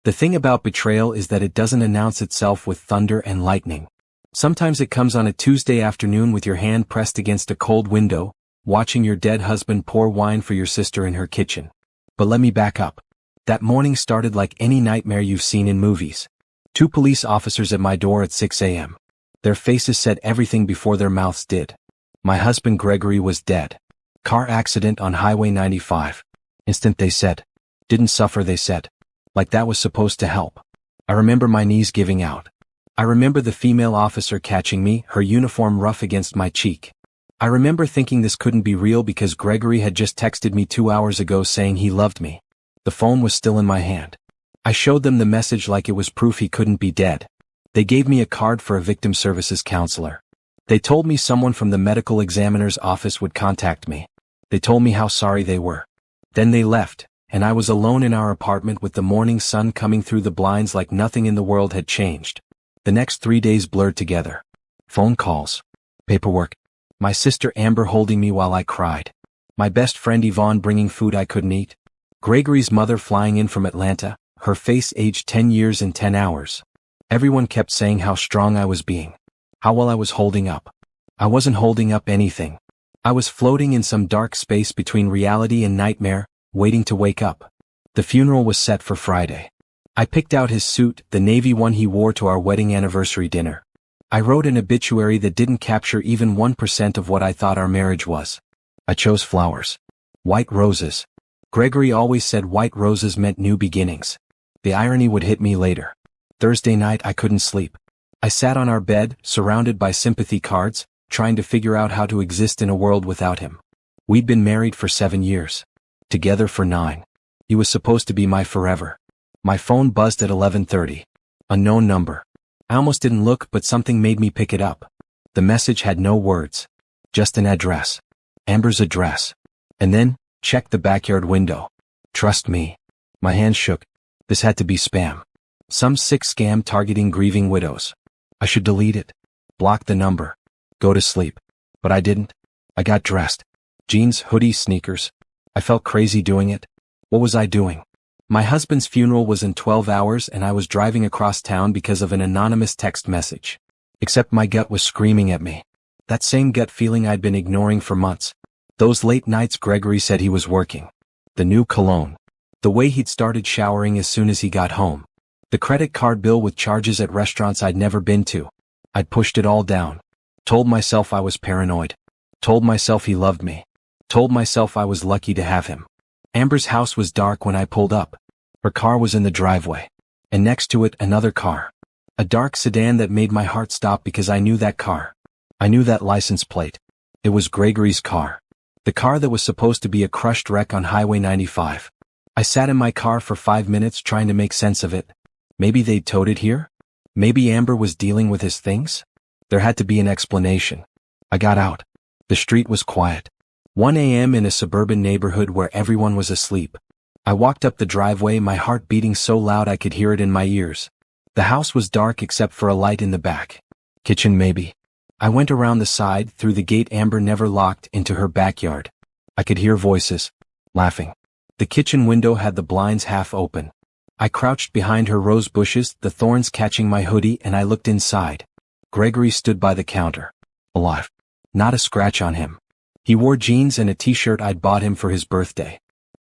The thing about betrayal is that it doesn't announce itself with thunder and lightning. Sometimes it comes on a Tuesday afternoon with your hand pressed against a cold window, watching your dead husband pour wine for your sister in her kitchen. But let me back up. That morning started like any nightmare you've seen in movies. 2 police officers at my door at 6 a.m. Their faces said everything before their mouths did. My husband Gregory was dead. Car accident on Highway 95. Instant, they said. Didn't suffer, they said. Like that was supposed to help. I remember my knees giving out. I remember the female officer catching me, her uniform rough against my cheek. I remember thinking this couldn't be real because Gregory had just texted me 2 hours ago saying he loved me. The phone was still in my hand. I showed them the message like it was proof he couldn't be dead. They gave me a card for a victim services counselor. They told me someone from the medical examiner's office would contact me. They told me how sorry they were. Then they left, and I was alone in our apartment with the morning sun coming through the blinds like nothing in the world had changed. The next 3 days blurred together. Phone calls. Paperwork. My sister Amber holding me while I cried. My best friend Yvonne bringing food I couldn't eat. Gregory's mother flying in from Atlanta, her face aged 10 years in 10 hours. Everyone kept saying how strong I was being. How well I was holding up. I wasn't holding up anything. I was floating in some dark space between reality and nightmare, waiting to wake up. The funeral was set for Friday. I picked out his suit, the navy one he wore to our wedding anniversary dinner. I wrote an obituary that didn't capture even 1% of what I thought our marriage was. I chose flowers. White roses. Gregory always said white roses meant new beginnings. The irony would hit me later. Thursday night I couldn't sleep. I sat on our bed, surrounded by sympathy cards, trying to figure out how to exist in a world without him. We'd been married for 7 years. Together for 9. He was supposed to be my forever. My phone buzzed at 11:30. Unknown number. I almost didn't look, but something made me pick it up. The message had no words. Just an address. Amber's address. And then, check the backyard window. Trust me. My hand shook. This had to be spam. Some sick scam targeting grieving widows. I should delete it. Block the number. Go to sleep. But I didn't. I got dressed. Jeans, hoodie, sneakers. I felt crazy doing it. What was I doing? My husband's funeral was in 12 hours and I was driving across town because of an anonymous text message. Except my gut was screaming at me. That same gut feeling I'd been ignoring for months. Those late nights Gregory said he was working. The new cologne. The way he'd started showering as soon as he got home. The credit card bill with charges at restaurants I'd never been to. I'd pushed it all down. Told myself I was paranoid. Told myself he loved me. Told myself I was lucky to have him. Amber's house was dark when I pulled up. Her car was in the driveway. And next to it, another car. A dark sedan that made my heart stop because I knew that car. I knew that license plate. It was Gregory's car. The car that was supposed to be a crushed wreck on Highway 95. I sat in my car for 5 minutes trying to make sense of it. Maybe they'd towed it here? Maybe Amber was dealing with his things? There had to be an explanation. I got out. The street was quiet. 1 a.m. in a suburban neighborhood where everyone was asleep. I walked up the driveway, my heart beating so loud I could hear it in my ears. The house was dark except for a light in the back. Kitchen maybe. I went around the side, through the gate Amber never locked, into her backyard. I could hear voices. Laughing. The kitchen window had the blinds half open. I crouched behind her rose bushes, the thorns catching my hoodie, and I looked inside. Gregory stood by the counter. Alive. Not a scratch on him. He wore jeans and a t-shirt I'd bought him for his birthday.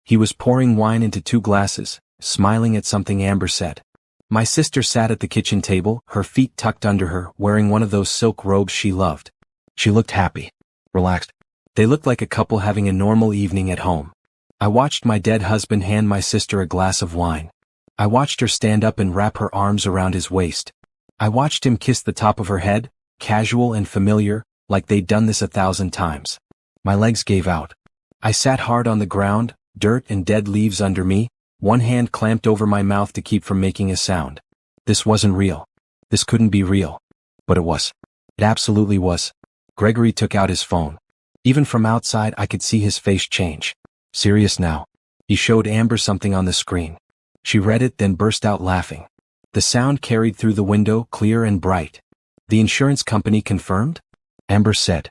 He was pouring wine into 2 glasses, smiling at something Amber said. My sister sat at the kitchen table, her feet tucked under her, wearing one of those silk robes she loved. She looked happy. Relaxed. They looked like a couple having a normal evening at home. I watched my dead husband hand my sister a glass of wine. I watched her stand up and wrap her arms around his waist. I watched him kiss the top of her head, casual and familiar, like they'd done this 1,000 times. My legs gave out. I sat hard on the ground, dirt and dead leaves under me, one hand clamped over my mouth to keep from making a sound. This wasn't real. This couldn't be real. But it was. It absolutely was. Gregory took out his phone. Even from outside I could see his face change. Serious now. He showed Amber something on the screen. She read it, then burst out laughing. The sound carried through the window, clear and bright. The insurance company confirmed? Amber said.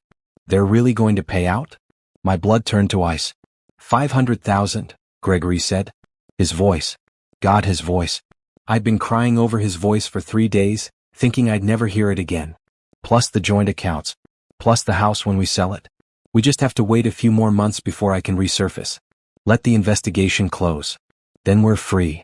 They're really going to pay out? My blood turned to ice. 500,000, Gregory said. His voice. God, his voice. I'd been crying over his voice for 3 days, thinking I'd never hear it again. Plus the joint accounts. Plus the house when we sell it. We just have to wait a few more months before I can resurface. Let the investigation close. Then we're free.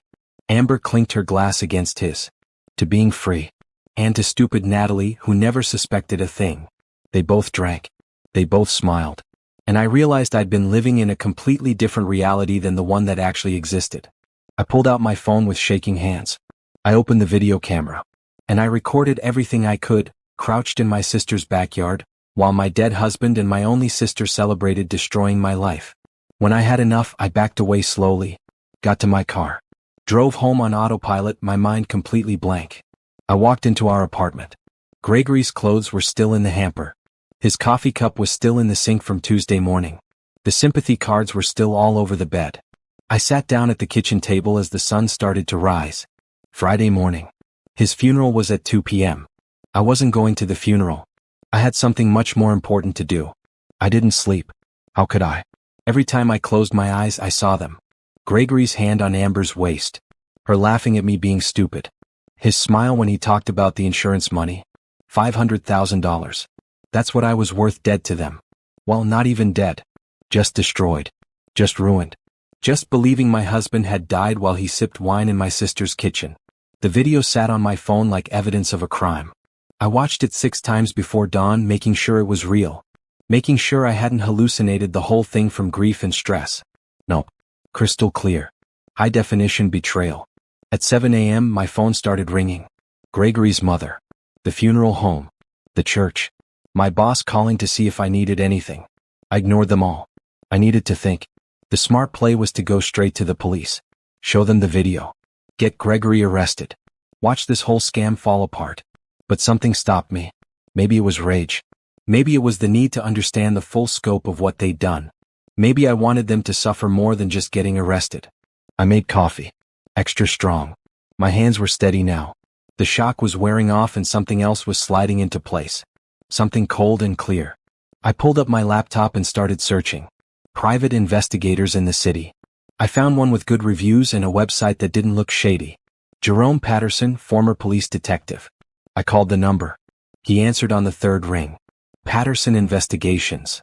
Amber clinked her glass against his. To being free. And to stupid Natalie, who never suspected a thing. They both drank. They both smiled. And I realized I'd been living in a completely different reality than the one that actually existed. I pulled out my phone with shaking hands. I opened the video camera. And I recorded everything I could, crouched in my sister's backyard, while my dead husband and my only sister celebrated destroying my life. When I had enough, I backed away slowly, got to my car, drove home on autopilot, my mind completely blank. I walked into our apartment. Gregory's clothes were still in the hamper. His coffee cup was still in the sink from Tuesday morning. The sympathy cards were still all over the bed. I sat down at the kitchen table as the sun started to rise. Friday morning. His funeral was at 2 p.m. I wasn't going to the funeral. I had something much more important to do. I didn't sleep. How could I? Every time I closed my eyes, I saw them. Gregory's hand on Amber's waist. Her laughing at me being stupid. His smile when he talked about the insurance money. $500,000. That's what I was worth dead to them. Well, not even dead. Just destroyed. Just ruined. Just believing my husband had died while he sipped wine in my sister's kitchen. The video sat on my phone like evidence of a crime. I watched it 6 times before dawn, making sure it was real. Making sure I hadn't hallucinated the whole thing from grief and stress. Nope. Crystal clear. High definition betrayal. At 7 a.m. my phone started ringing. Gregory's mother. The funeral home. The church. My boss calling to see if I needed anything. I ignored them all. I needed to think. The smart play was to go straight to the police. Show them the video. Get Gregory arrested. Watch this whole scam fall apart. But something stopped me. Maybe it was rage. Maybe it was the need to understand the full scope of what they'd done. Maybe I wanted them to suffer more than just getting arrested. I made coffee. Extra strong. My hands were steady now. The shock was wearing off and something else was sliding into place. Something cold and clear. I pulled up my laptop and started searching. Private investigators in the city. I found one with good reviews and a website that didn't look shady. Jerome Patterson, former police detective. I called the number. He answered on the 3rd ring. Patterson Investigations.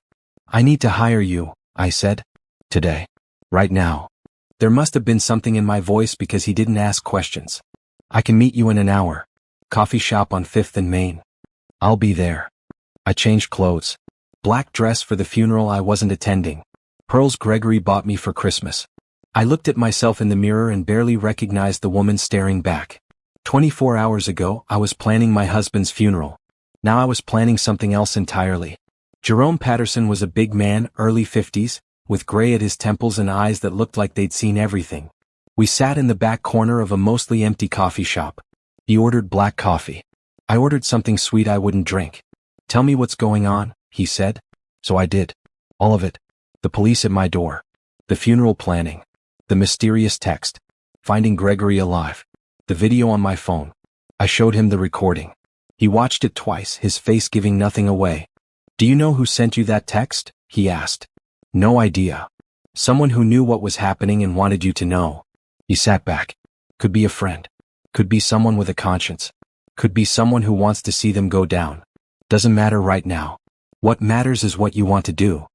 I need to hire you, I said. Today. Right now. There must have been something in my voice because he didn't ask questions. I can meet you in an hour. Coffee shop on 5th and Main. I'll be there. I changed clothes. Black dress for the funeral I wasn't attending. Pearls Gregory bought me for Christmas. I looked at myself in the mirror and barely recognized the woman staring back. 24 hours ago, I was planning my husband's funeral. Now I was planning something else entirely. Jerome Patterson was a big man, early 50s, with gray at his temples and eyes that looked like they'd seen everything. We sat in the back corner of a mostly empty coffee shop. He ordered black coffee. I ordered something sweet I wouldn't drink. Tell me what's going on, he said. So I did. All of it. The police at my door. The funeral planning. The mysterious text. Finding Gregory alive. The video on my phone. I showed him the recording. He watched it twice, his face giving nothing away. Do you know who sent you that text? He asked. No idea. Someone who knew what was happening and wanted you to know. He sat back. Could be a friend. Could be someone with a conscience. Could be someone who wants to see them go down. Doesn't matter right now. What matters is what you want to do.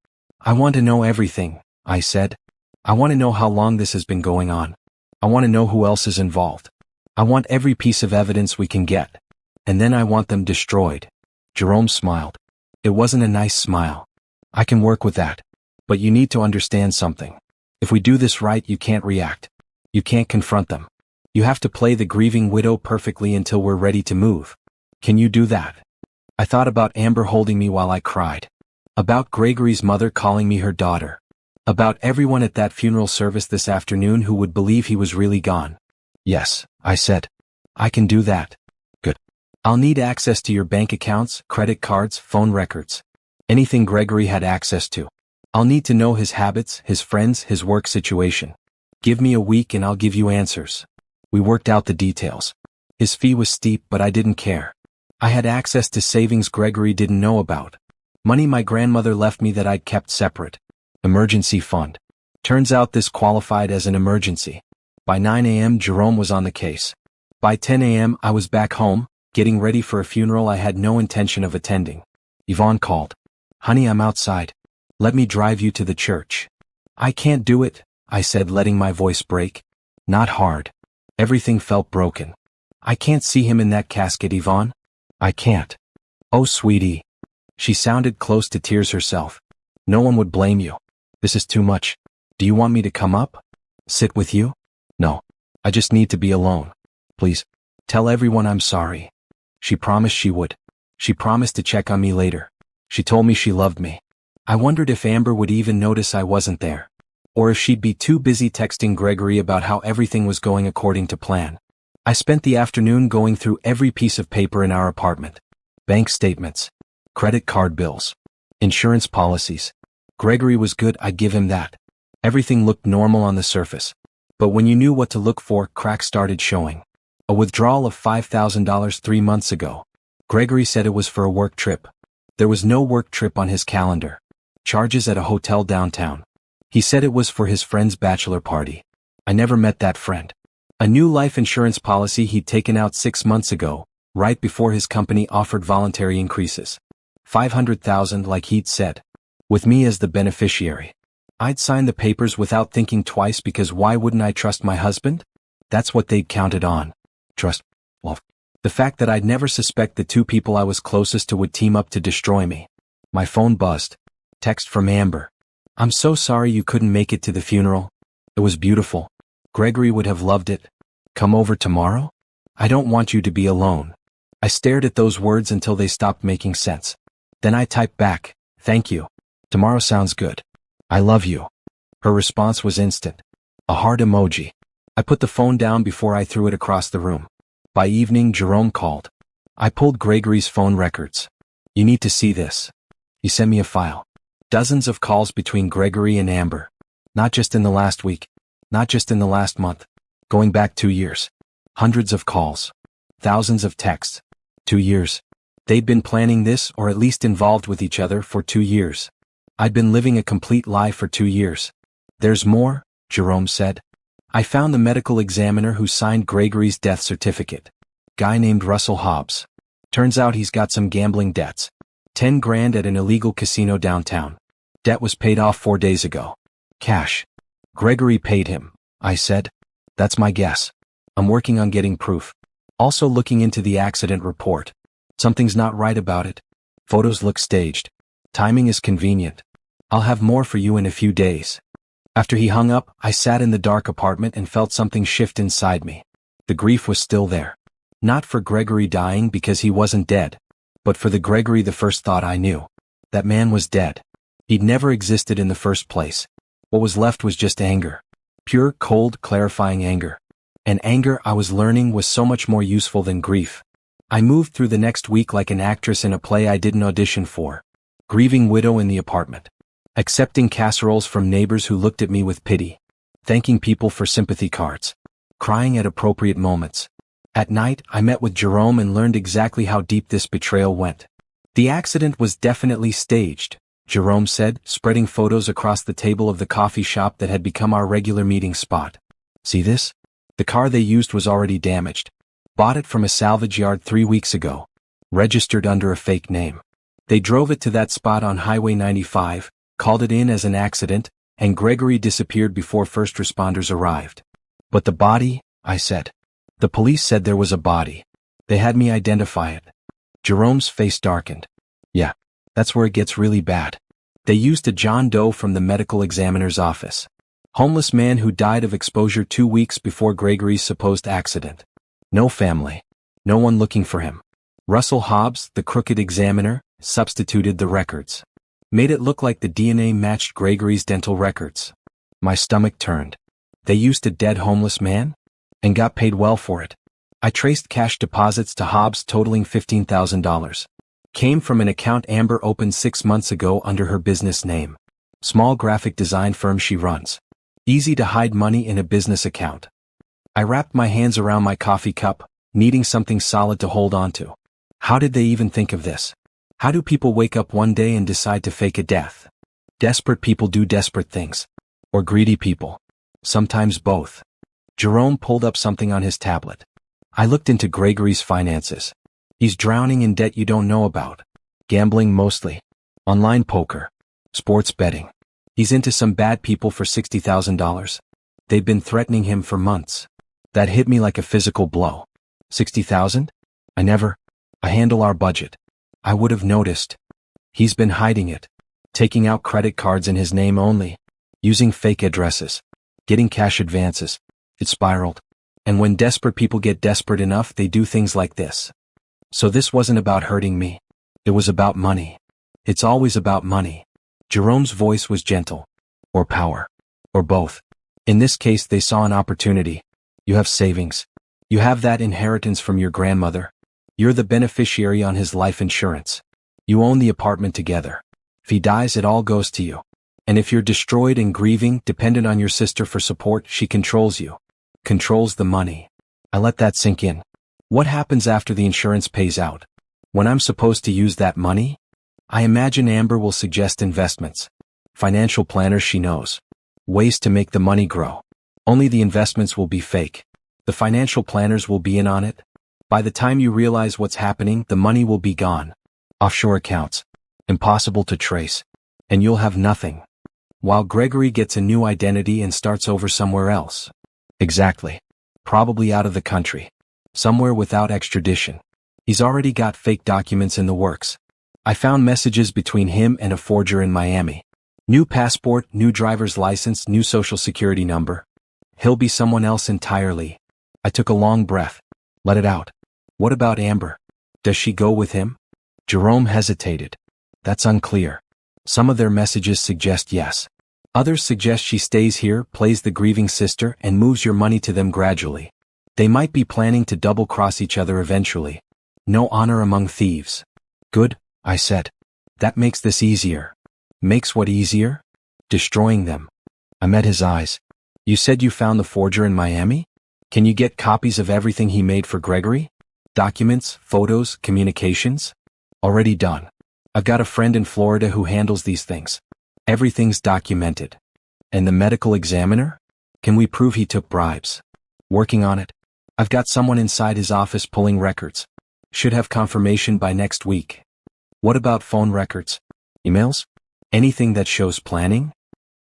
I want to know everything, I said. I want to know how long this has been going on. I want to know who else is involved. I want every piece of evidence we can get. And then I want them destroyed. Jerome smiled. It wasn't a nice smile. I can work with that. But you need to understand something. If we do this right, you can't react. You can't confront them. You have to play the grieving widow perfectly until we're ready to move. Can you do that? I thought about Amber holding me while I cried. About Gregory's mother calling me her daughter. About everyone at that funeral service this afternoon who would believe he was really gone. Yes, I said. I can do that. Good. I'll need access to your bank accounts, credit cards, phone records. Anything Gregory had access to. I'll need to know his habits, his friends, his work situation. Give me a week and I'll give you answers. We worked out the details. His fee was steep, but I didn't care. I had access to savings Gregory didn't know about. Money my grandmother left me that I'd kept separate. Emergency fund. Turns out this qualified as an emergency. By 9 a.m. Jerome was on the case. By 10 a.m. I was back home, getting ready for a funeral I had no intention of attending. Yvonne called. "Honey, I'm outside. Let me drive you to the church." "I can't do it," I said, letting my voice break. "Not hard." Everything felt broken. "I can't see him in that casket, Yvonne. I can't." "Oh, sweetie." She sounded close to tears herself. "No one would blame you. This is too much. Do you want me to come up? Sit with you?" "No. I just need to be alone. Please, tell everyone I'm sorry." She promised she would. She promised to check on me later. She told me she loved me. I wondered if Amber would even notice I wasn't there. Or if she'd be too busy texting Gregory about how everything was going according to plan. I spent the afternoon going through every piece of paper in our apartment. Bank statements. Credit card bills. Insurance policies. Gregory was good, I'd give him that. Everything looked normal on the surface. But when you knew what to look for, cracks started showing. A withdrawal of $5,000 3 months ago. Gregory said it was for a work trip. There was no work trip on his calendar. Charges at a hotel downtown. He said it was for his friend's bachelor party. I never met that friend. A new life insurance policy he'd taken out 6 months ago, right before his company offered voluntary increases. $500,000 like he'd said. With me as the beneficiary. I'd signed the papers without thinking twice because why wouldn't I trust my husband? That's what they'd counted on. Trust. Well, the fact that I'd never suspect the two people I was closest to would team up to destroy me. My phone buzzed. Text from Amber. "I'm so sorry you couldn't make it to the funeral. It was beautiful. Gregory would have loved it. Come over tomorrow? I don't want you to be alone." I stared at those words until they stopped making sense. Then I typed back, "Thank you. Tomorrow sounds good. I love you." Her response was instant. A heart emoji. I put the phone down before I threw it across the room. By evening, Jerome called. I pulled Gregory's phone records. "You need to see this." He sent me a file. Dozens of calls between Gregory and Amber. Not just in the last week. Not just in the last month. Going back 2 years. Hundreds of calls. Thousands of texts. 2 years. They'd been planning this, or at least involved with each other, for 2 years. I'd been living a complete lie for 2 years. "There's more," Jerome said. "I found the medical examiner who signed Gregory's death certificate. Guy named Russell Hobbs. Turns out he's got some gambling debts. 10 grand at an illegal casino downtown. Debt was paid off 4 days ago. Cash. Gregory paid him," I said. "That's my guess. I'm working on getting proof. Also looking into the accident report. Something's not right about it. Photos look staged. Timing is convenient. I'll have more for you in a few days." After he hung up, I sat in the dark apartment and felt something shift inside me. The grief was still there. Not for Gregory dying because he wasn't dead, but for the Gregory the first thought I knew. That man was dead. He'd never existed in the first place. What was left was just anger. Pure, cold, clarifying anger. And anger, I was learning, was so much more useful than grief. I moved through the next week like an actress in a play I didn't audition for. Grieving widow in the apartment. Accepting casseroles from neighbors who looked at me with pity. Thanking people for sympathy cards. Crying at appropriate moments. At night, I met with Jerome and learned exactly how deep this betrayal went. "The accident was definitely staged," Jerome said, spreading photos across the table of the coffee shop that had become our regular meeting spot. "See this? The car they used was already damaged. Bought it from a salvage yard 3 weeks ago. Registered under a fake name. They drove it to that spot on Highway 95, called it in as an accident, and Gregory disappeared before first responders arrived." "But the body," I said. "The police said there was a body. They had me identify it." Jerome's face darkened. "Yeah, that's where it gets really bad. They used a John Doe from the medical examiner's office. Homeless man who died of exposure 2 weeks before Gregory's supposed accident. No family. No one looking for him. Russell Hobbs, the crooked examiner, substituted the records. Made it look like the DNA matched Gregory's dental records." My stomach turned. They used a dead homeless man? And got paid well for it. I traced cash deposits to Hobbs totaling $15,000. Came from an account Amber opened 6 months ago under her business name. Small graphic design firm she runs. Easy to hide money in a business account. I wrapped my hands around my coffee cup, needing something solid to hold on to. How did they even think of this? How do people wake up one day and decide to fake a death? Desperate people do desperate things. Or greedy people. Sometimes both. Jerome pulled up something on his tablet. I looked into Gregory's finances. He's drowning in debt you don't know about. Gambling mostly. Online poker. Sports betting. He's into some bad people for $60,000. They've been threatening him for months. That hit me like a physical blow. 60,000? I handle our budget. I would have noticed. He's been hiding it. Taking out credit cards in his name only. Using fake addresses. Getting cash advances. It spiraled. And when desperate people get desperate enough, they do things like this. So this wasn't about hurting me. It was about money. It's always about money. Jerome's voice was gentle. Or power. Or both. In this case, they saw an opportunity. You have savings. You have that inheritance from your grandmother. You're the beneficiary on his life insurance. You own the apartment together. If he dies, it all goes to you. And if you're destroyed and grieving, dependent on your sister for support, she controls you. Controls the money. I let that sink in. What happens after the insurance pays out? When I'm supposed to use that money? I imagine Amber will suggest investments. Financial planners she knows. Ways to make the money grow. Only the investments will be fake. The financial planners will be in on it. By the time you realize what's happening, the money will be gone. Offshore accounts. Impossible to trace. And you'll have nothing. While Gregory gets a new identity and starts over somewhere else. Exactly. Probably out of the country. Somewhere without extradition. He's already got fake documents in the works. I found messages between him and a forger in Miami. New passport, new driver's license, new social security number. He'll be someone else entirely. I took a long breath. Let it out. What about Amber? Does she go with him? Jerome hesitated. That's unclear. Some of their messages suggest yes. Others suggest she stays here, plays the grieving sister, and moves your money to them gradually. They might be planning to double-cross each other eventually. No honor among thieves. Good, I said. That makes this easier. Makes what easier? Destroying them. I met his eyes. You said you found the forger in Miami? Can you get copies of everything he made for Gregory? Documents, photos, communications? Already done. I've got a friend in Florida who handles these things. Everything's documented. And the medical examiner? Can we prove he took bribes? Working on it. I've got someone inside his office pulling records. Should have confirmation by next week. What about phone records? Emails? Anything that shows planning?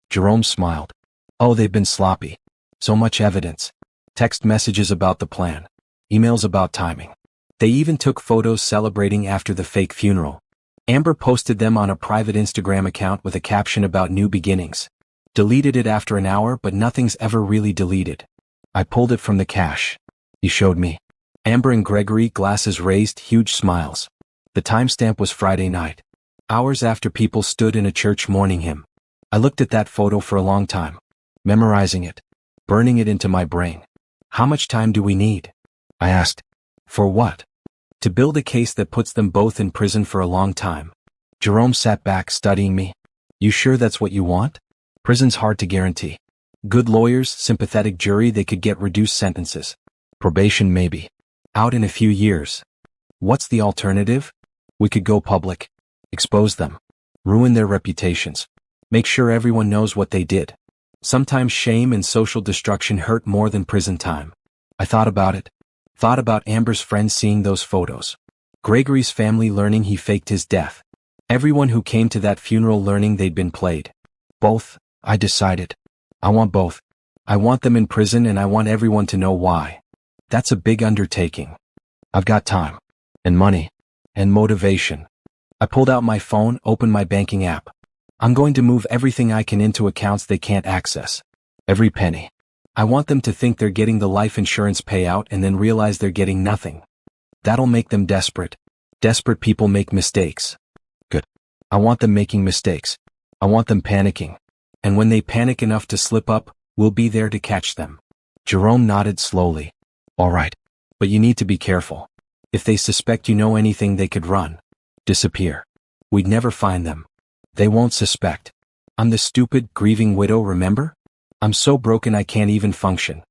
Jerome smiled. Oh, they've been sloppy. So much evidence. Text messages about the plan. Emails about timing. They even took photos celebrating after the fake funeral. Amber posted them on a private Instagram account with a caption about new beginnings. Deleted it after an hour, but nothing's ever really deleted. I pulled it from the cache. He showed me. Amber and Gregory, glasses raised, huge smiles. The timestamp was Friday night. Hours after people stood in a church mourning him. I looked at that photo for a long time. Memorizing it. Burning it into my brain. How much time do we need? I asked. For what? To build a case that puts them both in prison for a long time. Jerome sat back, studying me. You sure that's what you want? Prison's hard to guarantee. Good lawyers, sympathetic jury, they could get reduced sentences. Probation maybe. Out in a few years. What's the alternative? We could go public. Expose them. Ruin their reputations. Make sure everyone knows what they did. Sometimes shame and social destruction hurt more than prison time. I thought about it. Thought about Amber's friends seeing those photos. Gregory's family learning he faked his death. Everyone who came to that funeral learning they'd been played. Both, I decided. I want both. I want them in prison and I want everyone to know why. That's a big undertaking. I've got time. And money. And motivation. I pulled out my phone, opened my banking app. I'm going to move everything I can into accounts they can't access. Every penny. I want them to think they're getting the life insurance payout and then realize they're getting nothing. That'll make them desperate. Desperate people make mistakes. Good. I want them making mistakes. I want them panicking. And when they panic enough to slip up, we'll be there to catch them. Jerome nodded slowly. All right. But you need to be careful. If they suspect you know anything, they could run. Disappear. We'd never find them. They won't suspect. I'm the stupid, grieving widow, remember? I'm so broken I can't even function.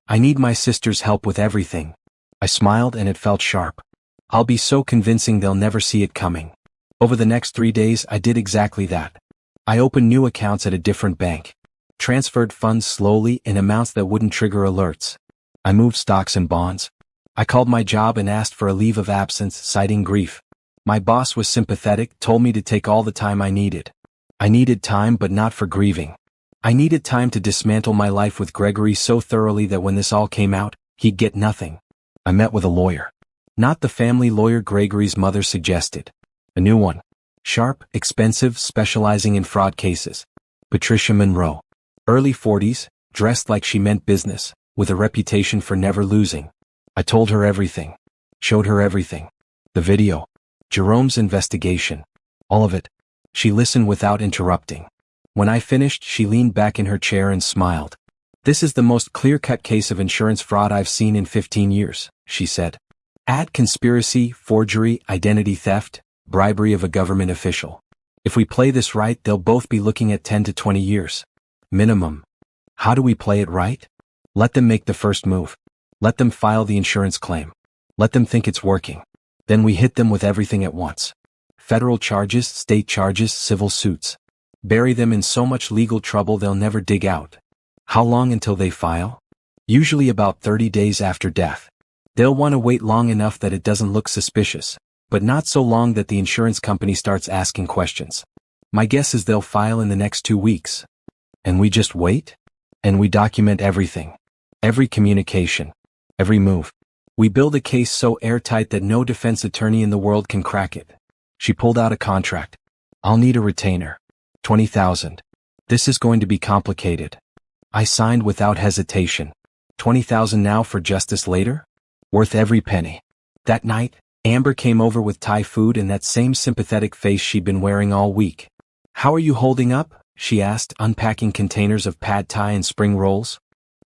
I need my sister's help with everything. I smiled and it felt sharp. I'll be so convincing they'll never see it coming. Over the next 3 days I did exactly that. I opened new accounts at a different bank. Transferred funds slowly in amounts that wouldn't trigger alerts. I moved stocks and bonds. I called my job and asked for a leave of absence, citing grief. My boss was sympathetic, told me to take all the time I needed. I needed time, but not for grieving. I needed time to dismantle my life with Gregory so thoroughly that when this all came out, he'd get nothing. I met with a lawyer. Not the family lawyer Gregory's mother suggested. A new one. Sharp, expensive, specializing in fraud cases. Patricia Monroe. Early 40s, dressed like she meant business, with a reputation for never losing. I told her everything. Showed her everything. The video. Jerome's investigation. All of it. She listened without interrupting. When I finished, she leaned back in her chair and smiled. This is the most clear-cut case of insurance fraud I've seen in 15 years, she said. Add conspiracy, forgery, identity theft, bribery of a government official. If we play this right, they'll both be looking at 10 to 20 years. Minimum. How do we play it right? Let them make the first move. Let them file the insurance claim. Let them think it's working. Then we hit them with everything at once. Federal charges, state charges, civil suits. Bury them in so much legal trouble they'll never dig out. How long until they file? Usually about 30 days after death. They'll want to wait long enough that it doesn't look suspicious, but not so long that the insurance company starts asking questions. My guess is they'll file in the next 2 weeks. And we just wait? And we document everything. Every communication. Every move. We build a case so airtight that no defense attorney in the world can crack it. She pulled out a contract. I'll need a retainer. $20,000. This is going to be complicated. I signed without hesitation. $20,000 now for justice later? Worth every penny. That night, Amber came over with Thai food and that same sympathetic face she'd been wearing all week. How are you holding up? She asked, unpacking containers of pad thai and spring rolls.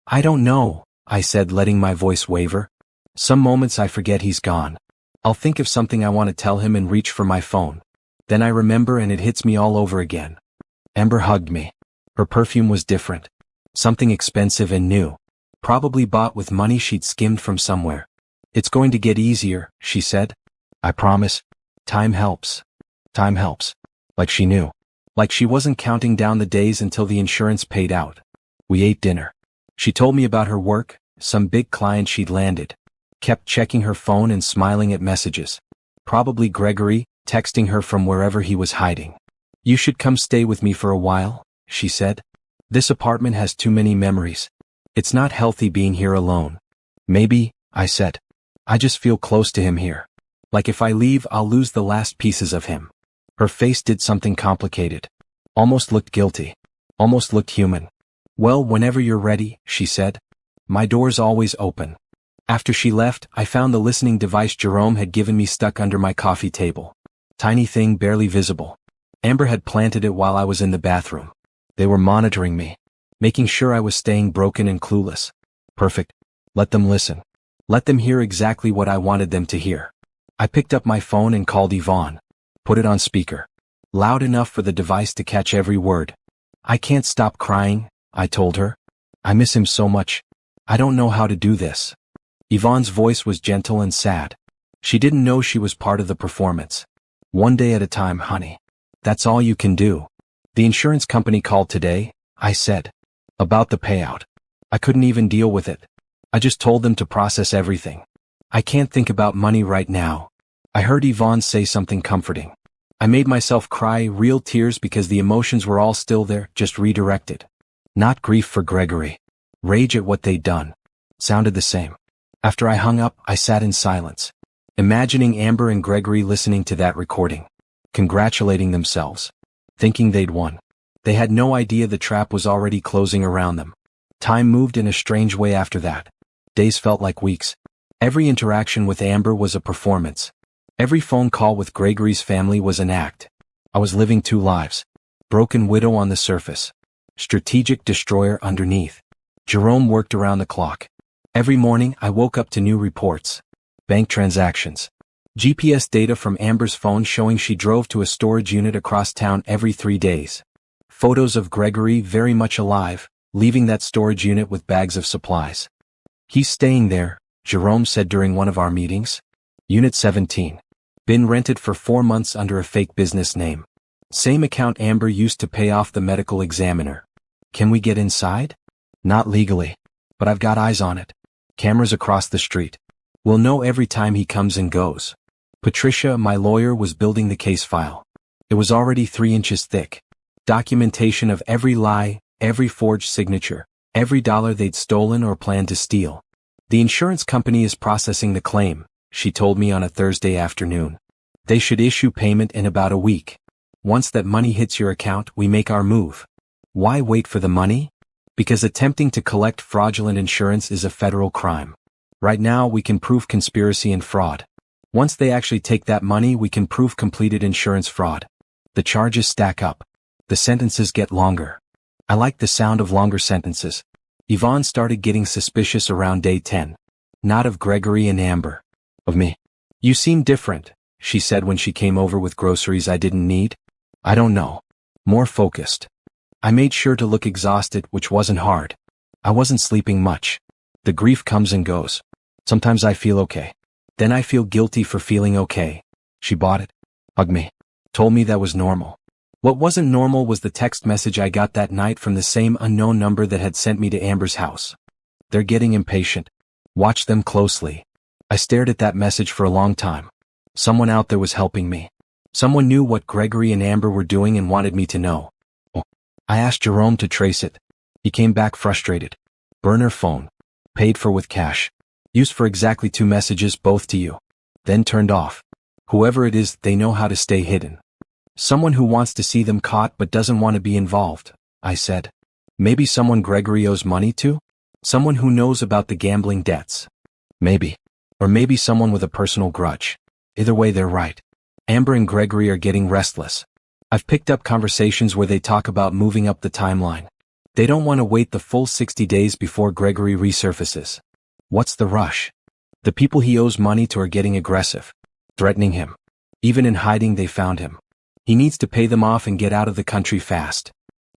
I don't know, I said, letting my voice waver. Some moments I forget he's gone. I'll think of something I want to tell him and reach for my phone. Then I remember and it hits me all over again. Amber hugged me. Her perfume was different. Something expensive and new. Probably bought with money she'd skimmed from somewhere. It's going to get easier, she said. I promise. Time helps. Time helps. Like she knew. Like she wasn't counting down the days until the insurance paid out. We ate dinner. She told me about her work, some big client she'd landed. Kept checking her phone and smiling at messages. Probably Gregory, texting her from wherever he was hiding. You should come stay with me for a while, she said. This apartment has too many memories. It's not healthy being here alone. Maybe, I said. I just feel close to him here. Like if I leave, I'll lose the last pieces of him. Her face did something complicated. Almost looked guilty. Almost looked human. Well, whenever you're ready, she said. My door's always open. After she left, I found the listening device Jerome had given me stuck under my coffee table. Tiny thing, barely visible. Amber had planted it while I was in the bathroom. They were monitoring me, making sure I was staying broken and clueless. Perfect. Let them listen. Let them hear exactly what I wanted them to hear. I picked up my phone and called Yvonne. Put it on speaker. Loud enough for the device to catch every word. I can't stop crying, I told her. I miss him so much. I don't know how to do this. Yvonne's voice was gentle and sad. She didn't know she was part of the performance. One day at a time, honey. That's all you can do. The insurance company called today, I said. About the payout. I couldn't even deal with it. I just told them to process everything. I can't think about money right now. I heard Yvonne say something comforting. I made myself cry, real tears, because the emotions were all still there, just redirected. Not grief for Gregory. Rage at what they'd done. Sounded the same. After I hung up, I sat in silence, imagining Amber and Gregory listening to that recording, congratulating themselves, thinking they'd won. They had no idea the trap was already closing around them. Time moved in a strange way after that. Days felt like weeks. Every interaction with Amber was a performance. Every phone call with Gregory's family was an act. I was living two lives. Broken widow on the surface. Strategic destroyer underneath. Jerome worked around the clock. Every morning I woke up to new reports. Bank transactions. GPS data from Amber's phone showing she drove to a storage unit across town every 3 days. Photos of Gregory very much alive, leaving that storage unit with bags of supplies. He's staying there, Jerome said during one of our meetings. Unit 17. Been rented for 4 months under a fake business name. Same account Amber used to pay off the medical examiner. Can we get inside? Not legally. But I've got eyes on it. Cameras across the street. We'll know every time he comes and goes. Patricia, my lawyer, was building the case file. It was already 3 inches thick. Documentation of every lie, every forged signature, every dollar they'd stolen or planned to steal. The insurance company is processing the claim, she told me on a Thursday afternoon. They should issue payment in about a week. Once that money hits your account, we make our move. Why wait for the money? Because attempting to collect fraudulent insurance is a federal crime. Right now, we can prove conspiracy and fraud. Once they actually take that money, we can prove completed insurance fraud. The charges stack up. The sentences get longer. I like the sound of longer sentences. Yvonne started getting suspicious around day 10. Not of Gregory and Amber. Of me. You seem different, she said when she came over with groceries I didn't need. I don't know. More focused. I made sure to look exhausted, which wasn't hard. I wasn't sleeping much. The grief comes and goes. Sometimes I feel okay. Then I feel guilty for feeling okay. She bought it. Hugged me. Told me that was normal. What wasn't normal was the text message I got that night from the same unknown number that had sent me to Amber's house. They're getting impatient. Watch them closely. I stared at that message for a long time. Someone out there was helping me. Someone knew what Gregory and Amber were doing and wanted me to know. I asked Jerome to trace it. He came back frustrated. Burner phone. Paid for with cash. Used for exactly 2 messages, both to you. Then turned off. Whoever it is, they know how to stay hidden. Someone who wants to see them caught but doesn't want to be involved, I said. Maybe someone Gregory owes money to? Someone who knows about the gambling debts. Maybe. Or maybe someone with a personal grudge. Either way, they're right. Amber and Gregory are getting restless. I've picked up conversations where they talk about moving up the timeline. They don't want to wait the full 60 days before Gregory resurfaces. What's the rush? The people he owes money to are getting aggressive. Threatening him. Even in hiding, they found him. He needs to pay them off and get out of the country fast.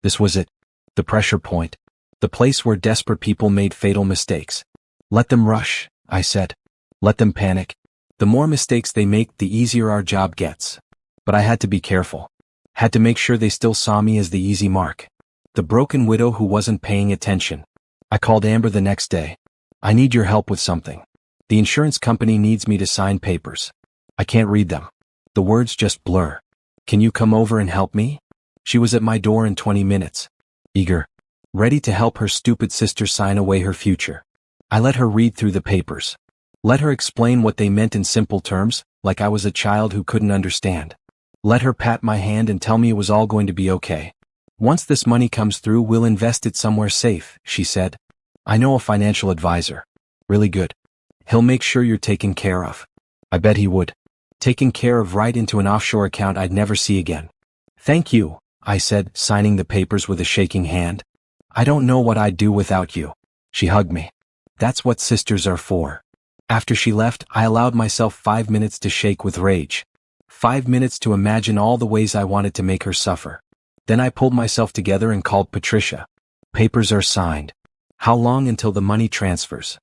This was it. The pressure point. The place where desperate people made fatal mistakes. Let them rush, I said. Let them panic. The more mistakes they make, the easier our job gets. But I had to be careful. Had to make sure they still saw me as the easy mark. The broken widow who wasn't paying attention. I called Amber the next day. I need your help with something. The insurance company needs me to sign papers. I can't read them. The words just blur. Can you come over and help me? She was at my door in 20 minutes. Eager. Ready to help her stupid sister sign away her future. I let her read through the papers. Let her explain what they meant in simple terms, like I was a child who couldn't understand. Let her pat my hand and tell me it was all going to be okay. Once this money comes through, we'll invest it somewhere safe, she said. I know a financial advisor. Really good. He'll make sure you're taken care of. I bet he would. Taken care of right into an offshore account I'd never see again. Thank you, I said, signing the papers with a shaking hand. I don't know what I'd do without you. She hugged me. That's what sisters are for. After she left, I allowed myself 5 minutes to shake with rage. 5 minutes to imagine all the ways I wanted to make her suffer. Then I pulled myself together and called Patricia. Papers are signed. How long until the money transfers?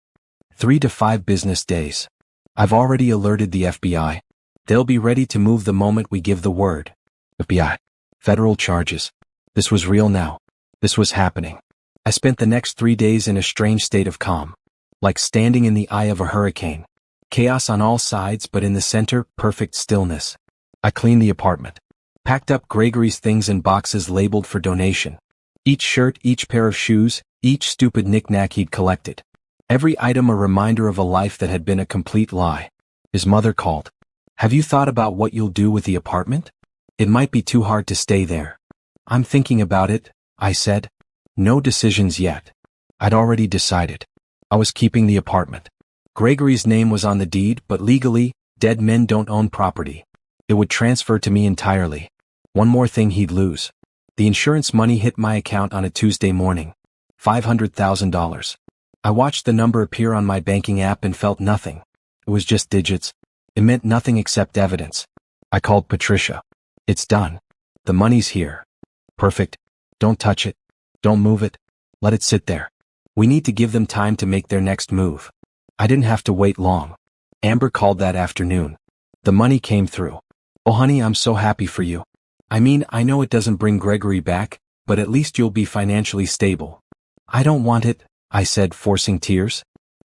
3 to 5 business days. I've already alerted the FBI. They'll be ready to move the moment we give the word. FBI. Federal charges. This was real now. This was happening. I spent the next 3 days in a strange state of calm. Like standing in the eye of a hurricane. Chaos on all sides, but in the center, perfect stillness. I cleaned the apartment. Packed up Gregory's things in boxes labeled for donation. Each shirt, each pair of shoes, each stupid knick-knack he'd collected. Every item a reminder of a life that had been a complete lie. His mother called. Have you thought about what you'll do with the apartment? It might be too hard to stay there. I'm thinking about it, I said. No decisions yet. I'd already decided. I was keeping the apartment. Gregory's name was on the deed, but legally, dead men don't own property. It would transfer to me entirely. One more thing he'd lose. The insurance money hit my account on a Tuesday morning. $500,000. I watched the number appear on my banking app and felt nothing. It was just digits. It meant nothing except evidence. I called Patricia. It's done. The money's here. Perfect. Don't touch it. Don't move it. Let it sit there. We need to give them time to make their next move. I didn't have to wait long. Amber called that afternoon. The money came through. Oh honey, I'm so happy for you. I mean, I know it doesn't bring Gregory back, but at least you'll be financially stable. I don't want it, I said, forcing tears.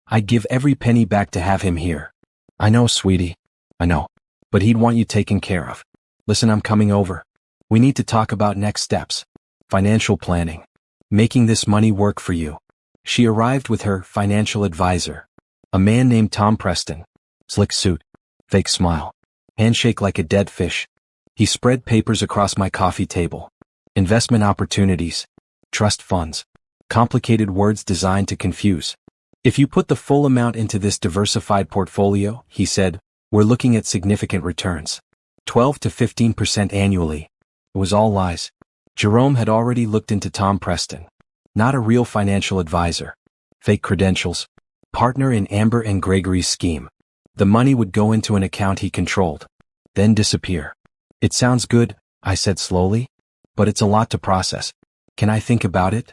I'd give every penny back to have him here. I know, sweetie. I know. But he'd want you taken care of. Listen, I'm coming over. We need to talk about next steps. Financial planning. Making this money work for you. She arrived with her financial advisor. A man named Tom Preston. Slick suit. Fake smile. Handshake like a dead fish. He spread papers across my coffee table. Investment opportunities. Trust funds. Complicated words designed to confuse. If you put the full amount into this diversified portfolio, he said, we're looking at significant returns. 12 to 15% annually. It was all lies. Jerome had already looked into Tom Preston. Not a real financial advisor. Fake credentials. Partner in Amber and Gregory's scheme. The money would go into an account he controlled. Then disappear. It sounds good, I said slowly. But it's a lot to process. Can I think about it?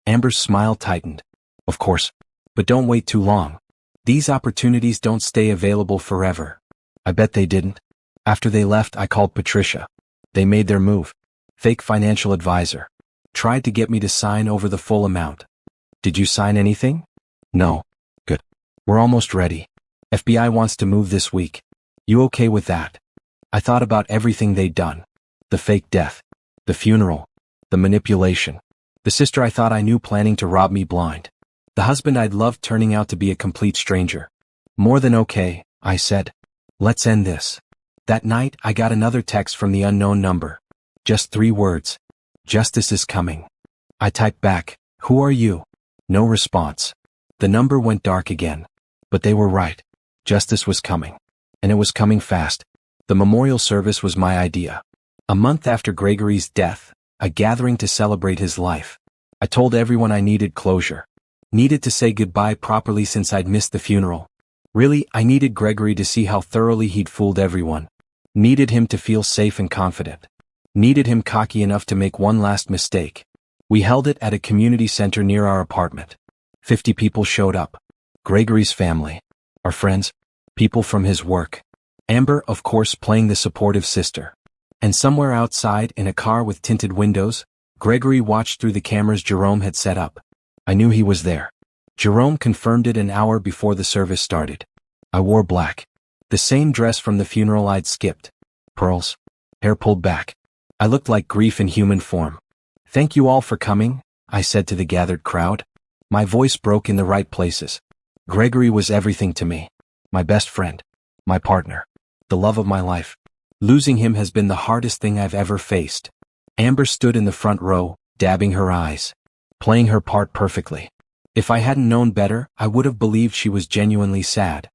Amber's smile tightened. Of course. But don't wait too long. These opportunities don't stay available forever. I bet they didn't. After they left, I called Patricia. They made their move. Fake financial advisor. Tried to get me to sign over the full amount. Did you sign anything? No. Good. We're almost ready. FBI wants to move this week. You okay with that? I thought about everything they'd done. The fake death. The funeral. The manipulation. The sister I thought I knew planning to rob me blind. The husband I'd loved turning out to be a complete stranger. More than okay, I said. Let's end this. That night, I got another text from the unknown number. Just 3 words. Justice is coming. I typed back, who are you? No response. The number went dark again. But they were right. Justice was coming. And it was coming fast. The memorial service was my idea. A month after Gregory's death, a gathering to celebrate his life. I told everyone I needed closure. Needed to say goodbye properly since I'd missed the funeral. Really, I needed Gregory to see how thoroughly he'd fooled everyone. Needed him to feel safe and confident. Needed him cocky enough to make one last mistake. We held it at a community center near our apartment. 50 people showed up. Gregory's family. Our friends. People from his work. Amber, of course, playing the supportive sister. And somewhere outside, in a car with tinted windows, Gregory watched through the cameras Jerome had set up. I knew he was there. Jerome confirmed it an hour before the service started. I wore black. The same dress from the funeral I'd skipped. Pearls. Hair pulled back. I looked like grief in human form. Thank you all for coming, I said to the gathered crowd. My voice broke in the right places. Gregory was everything to me. My best friend. My partner. The love of my life. Losing him has been the hardest thing I've ever faced. Amber stood in the front row, dabbing her eyes. Playing her part perfectly. If I hadn't known better, I would have believed she was genuinely sad.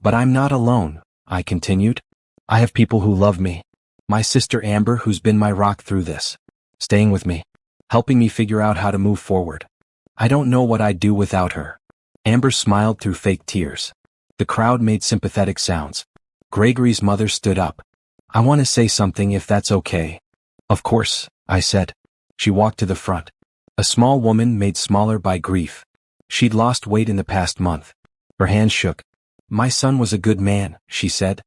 But I'm not alone, I continued. I have people who love me. My sister Amber, who's been my rock through this. Staying with me. Helping me figure out how to move forward. I don't know what I'd do without her. Amber smiled through fake tears. The crowd made sympathetic sounds. Gregory's mother stood up. I want to say something if that's okay. Of course, I said. She walked to the front. A small woman made smaller by grief. She'd lost weight in the past month. Her hands shook. My son was a good man, she said.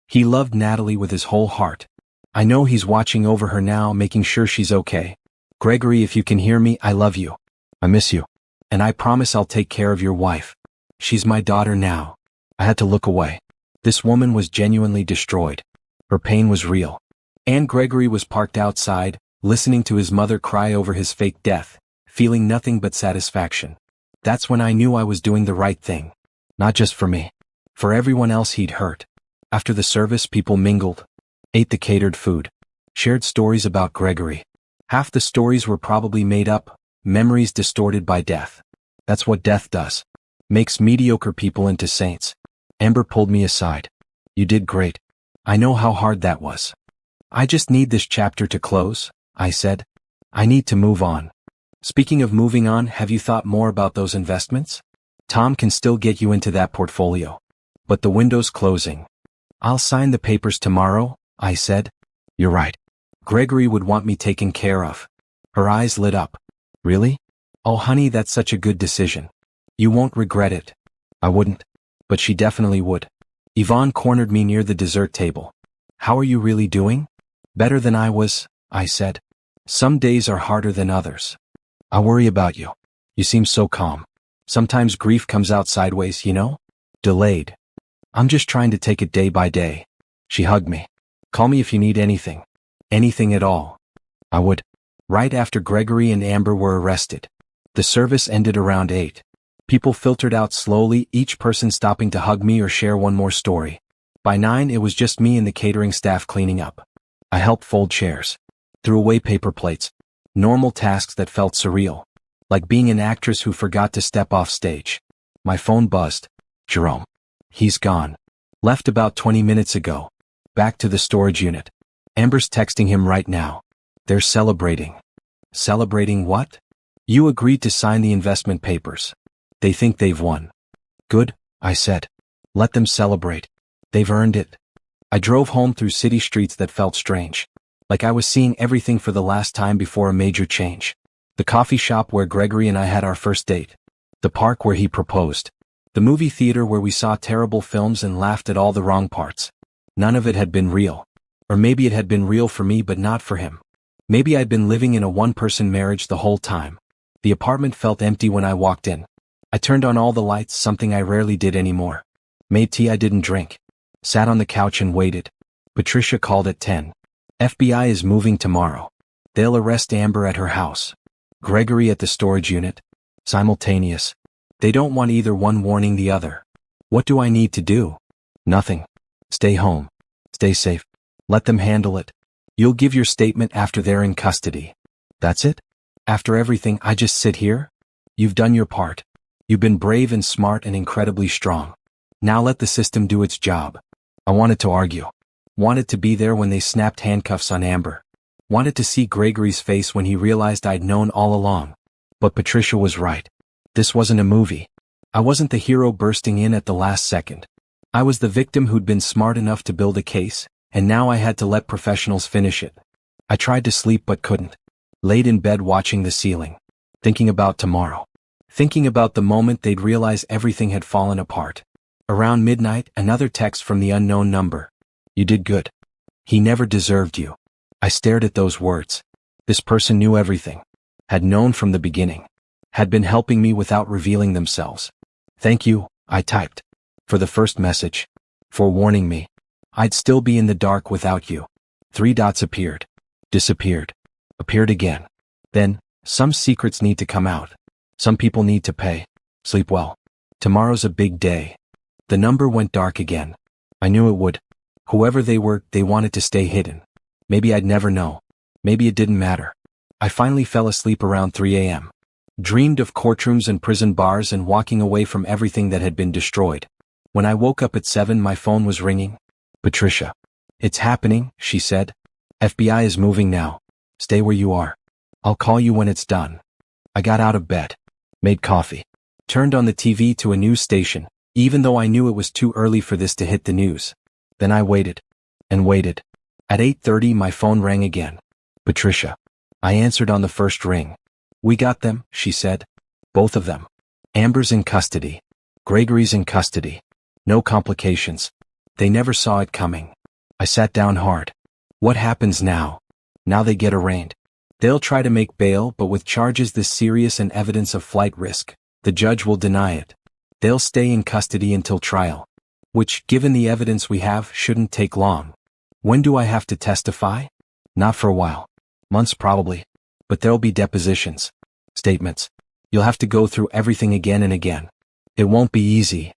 He loved Natalie with his whole heart. I know he's watching over her now, making sure she's okay. Gregory, if you can hear me, I love you. I miss you. And I promise I'll take care of your wife. She's my daughter now. I had to look away. This woman was genuinely destroyed. Her pain was real. And Gregory was parked outside, listening to his mother cry over his fake death, feeling nothing but satisfaction. That's when I knew I was doing the right thing. Not just for me. For everyone else he'd hurt. After the service, people mingled. Ate the catered food. Shared stories about Gregory. Half the stories were probably made up, memories distorted by death. That's what death does. Makes mediocre people into saints. Amber pulled me aside. You did great. I know how hard that was. I just need this chapter to close, I said. I need to move on. Speaking of moving on, have you thought more about those investments? Tom can still get you into that portfolio. But the window's closing. I'll sign the papers tomorrow, I said. You're right. Gregory would want me taken care of. Her eyes lit up. Really? Oh honey, that's such a good decision. You won't regret it. I wouldn't. But she definitely would. Yvonne cornered me near the dessert table. How are you really doing? Better than I was, I said. Some days are harder than others. I worry about you. You seem so calm. Sometimes grief comes out sideways, you know? Delayed. I'm just trying to take it day by day. She hugged me. Call me if you need anything. Anything at all. I would. Right after Gregory and Amber were arrested. The service ended around 8. People filtered out slowly, each person stopping to hug me or share one more story. By 9 it was just me and the catering staff cleaning up. I helped fold chairs. Threw away paper plates. Normal tasks that felt surreal. Like being an actress who forgot to step off stage. My phone buzzed. Jerome. He's gone. Left about 20 minutes ago. Back to the storage unit. Amber's texting him right now. They're celebrating. Celebrating what? You agreed to sign the investment papers. They think they've won. Good, I said. Let them celebrate. They've earned it. I drove home through city streets that felt strange. Like I was seeing everything for the last time before a major change. The coffee shop where Gregory and I had our first date. The park where he proposed. The movie theater where we saw terrible films and laughed at all the wrong parts. None of it had been real. Or maybe it had been real for me but not for him. Maybe I'd been living in a one-person marriage the whole time. The apartment felt empty when I walked in. I turned on all the lights, something I rarely did anymore. Made tea I didn't drink. Sat on the couch and waited. Patricia called at 10. FBI is moving tomorrow. They'll arrest Amber at her house. Gregory at the storage unit. Simultaneous. They don't want either one warning the other. What do I need to do? Nothing. Stay home. Stay safe. Let them handle it. You'll give your statement after they're in custody. That's it? After everything, I just sit here? You've done your part. You've been brave and smart and incredibly strong. Now let the system do its job. I wanted to argue. Wanted to be there when they snapped handcuffs on Amber. Wanted to see Gregory's face when he realized I'd known all along. But Patricia was right. This wasn't a movie. I wasn't the hero bursting in at the last second. I was the victim who'd been smart enough to build a case, and now I had to let professionals finish it. I tried to sleep but couldn't. Laid in bed watching the ceiling. Thinking about tomorrow. Thinking about the moment they'd realize everything had fallen apart. Around midnight, another text from the unknown number. You did good. He never deserved you. I stared at those words. This person knew everything. Had known from the beginning. Had been helping me without revealing themselves. Thank you, I typed. For the first message. For warning me. I'd still be in the dark without you. 3 dots appeared. Disappeared. Appeared again. Then, some secrets need to come out. Some people need to pay. Sleep well. Tomorrow's a big day. The number went dark again. I knew it would. Whoever they were, they wanted to stay hidden. Maybe I'd never know. Maybe it didn't matter. I finally fell asleep around 3 a.m. Dreamed of courtrooms and prison bars and walking away from everything that had been destroyed. When I woke up at 7, my phone was ringing. Patricia. It's happening, she said. FBI is moving now. Stay where you are. I'll call you when it's done. I got out of bed. Made coffee. Turned on the TV to a news station, even though I knew it was too early for this to hit the news. Then I waited. And waited. At 8:30 my phone rang again. Patricia. I answered on the first ring. We got them, she said. Both of them. Amber's in custody. Gregory's in custody. No complications. They never saw it coming. I sat down hard. What happens now? Now they get arraigned. They'll try to make bail, but with charges this serious and evidence of flight risk, the judge will deny it. They'll stay in custody until trial. Which, given the evidence we have, shouldn't take long. When do I have to testify? Not for a while. Months probably. But there'll be depositions. Statements. You'll have to go through everything again and again. It won't be easy.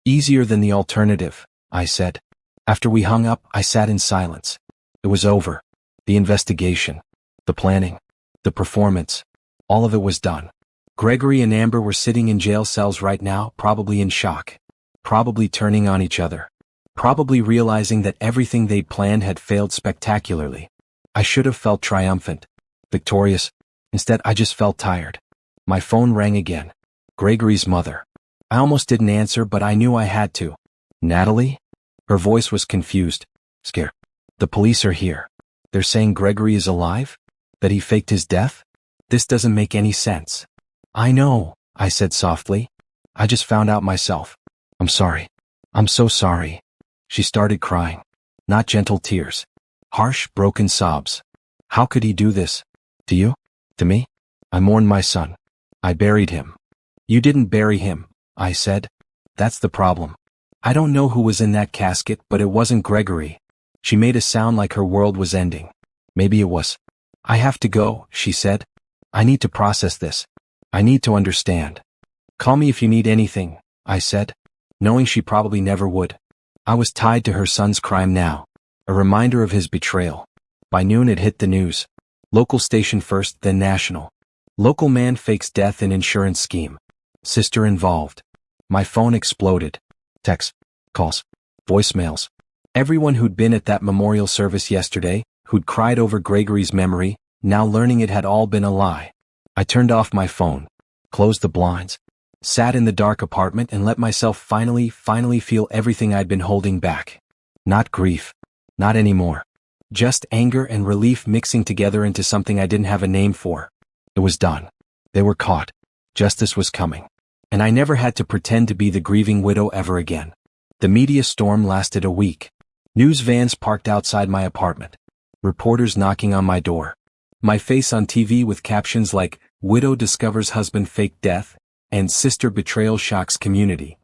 Easier than the alternative, I said. After we hung up, I sat in silence. It was over. The investigation. The planning. The performance. All of it was done. Gregory and Amber were sitting in jail cells right now, probably in shock. Probably turning on each other. Probably realizing that everything they'd planned had failed spectacularly. I should have felt triumphant. Victorious. Instead, I just felt tired. My phone rang again. Gregory's mother. I almost didn't answer, but I knew I had to. Natalie? Her voice was confused. Scared. The police are here. They're saying Gregory is alive? That he faked his death? This doesn't make any sense. I know, I said softly. I just found out myself. I'm sorry. I'm so sorry. She started crying. Not gentle tears. Harsh, broken sobs. How could he do this? To you? To me? I mourned my son. I buried him. You didn't bury him, I said. That's the problem. I don't know who was in that casket, but it wasn't Gregory. She made a sound like her world was ending. Maybe it was. I have to go, she said. I need to process this. I need to understand. Call me if you need anything, I said, knowing she probably never would. I was tied to her son's crime now, a reminder of his betrayal. By noon it hit the news. Local station first, then national. Local man fakes death in insurance scheme. Sister involved. My phone exploded. Texts, calls, voicemails. Everyone who'd been at that memorial service yesterday, who'd cried over Gregory's memory, now learning it had all been a lie. I turned off my phone, closed the blinds, sat in the dark apartment and let myself finally feel everything I'd been holding back. Not grief. Not anymore. Just anger and relief mixing together into something I didn't have a name for. It was done. They were caught. Justice was coming. And I never had to pretend to be the grieving widow ever again. The media storm lasted a week. News vans parked outside my apartment. Reporters knocking on my door. My face on TV with captions like, "Widow discovers husband faked death," and "Sister betrayal shocks community."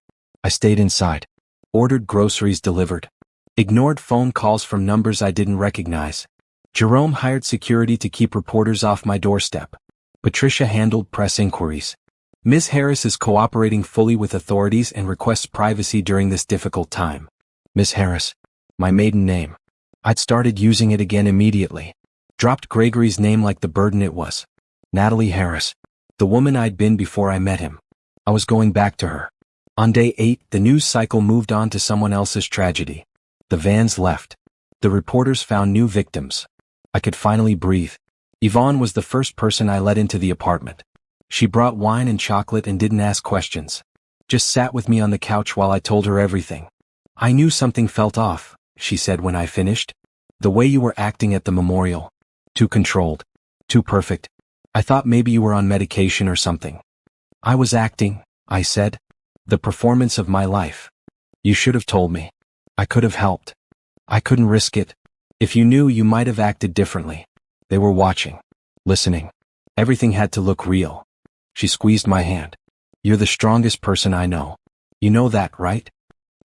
I stayed inside. Ordered groceries delivered. Ignored phone calls from numbers I didn't recognize. Jerome hired security to keep reporters off my doorstep. Patricia handled press inquiries. Ms. Harris is cooperating fully with authorities and requests privacy during this difficult time. Ms. Harris. My maiden name. I'd started using it again immediately. Dropped Gregory's name like the burden it was. Natalie Harris. The woman I'd been before I met him. I was going back to her. On day 8, the news cycle moved on to someone else's tragedy. The vans left. The reporters found new victims. I could finally breathe. Yvonne was the first person I let into the apartment. She brought wine and chocolate and didn't ask questions. Just sat with me on the couch while I told her everything. I knew something felt off, she said when I finished. The way you were acting at the memorial. Too controlled. Too perfect. I thought maybe you were on medication or something. I was acting, I said. The performance of my life. You should have told me. I could have helped. I couldn't risk it. If you knew, you might have acted differently. They were watching. Listening. Everything had to look real. She squeezed my hand. You're the strongest person I know. You know that, right?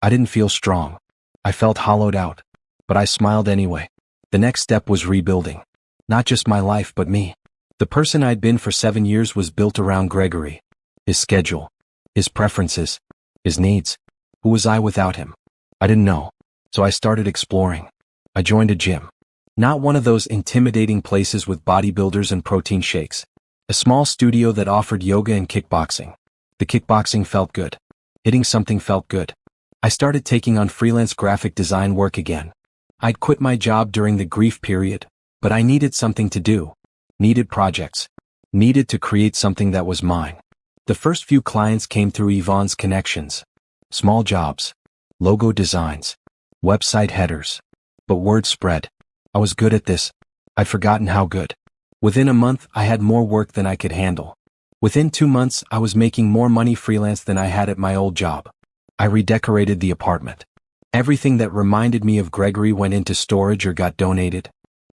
I didn't feel strong. I felt hollowed out. But I smiled anyway. The next step was rebuilding. Not just my life but me. The person I'd been for 7 years was built around Gregory. His schedule. His preferences. His needs. Who was I without him? I didn't know. So I started exploring. I joined a gym. Not one of those intimidating places with bodybuilders and protein shakes. A small studio that offered yoga and kickboxing. The kickboxing felt good. Hitting something felt good. I started taking on freelance graphic design work again. I'd quit my job during the grief period, but I needed something to do. Needed projects. Needed to create something that was mine. The first few clients came through Yvonne's connections. Small jobs. Logo designs. Website headers. But word spread. I was good at this. I'd forgotten how good. Within a month, I had more work than I could handle. Within 2 months, I was making more money freelance than I had at my old job. I redecorated the apartment. Everything that reminded me of Gregory went into storage or got donated.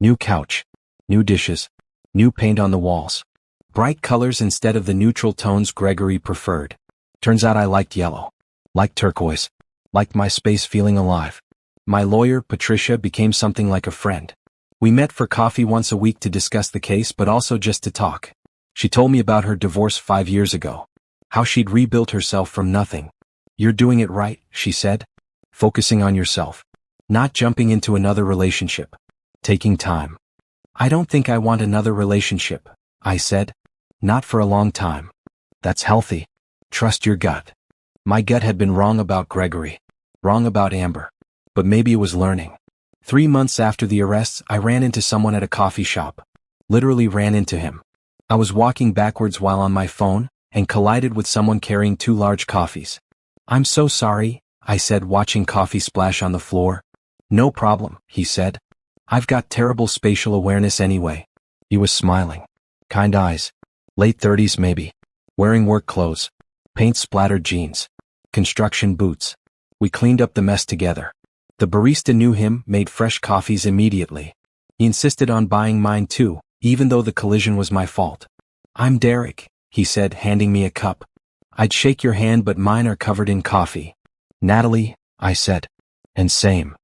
New couch. New dishes. New paint on the walls. Bright colors instead of the neutral tones Gregory preferred. Turns out I liked yellow. Liked turquoise. Liked my space feeling alive. My lawyer, Patricia, became something like a friend. We met for coffee once a week to discuss the case but also just to talk. She told me about her divorce 5 years ago. How she'd rebuilt herself from nothing. You're doing it right, she said. Focusing on yourself. Not jumping into another relationship. Taking time. I don't think I want another relationship, I said. Not for a long time. That's healthy. Trust your gut. My gut had been wrong about Gregory. Wrong about Amber. But maybe it was learning. 3 months after the arrests, I ran into someone at a coffee shop. Literally ran into him. I was walking backwards while on my phone, and collided with someone carrying 2 large coffees. I'm so sorry, I said, watching coffee splash on the floor. No problem, he said. I've got terrible spatial awareness anyway. He was smiling. Kind eyes. Late 30s maybe. Wearing work clothes. Paint-splattered jeans. Construction boots. We cleaned up the mess together. The barista knew him, made fresh coffees immediately. He insisted on buying mine too, even though the collision was my fault. I'm Derek, he said, handing me a cup. I'd shake your hand but mine are covered in coffee. Natalie, I said. And same.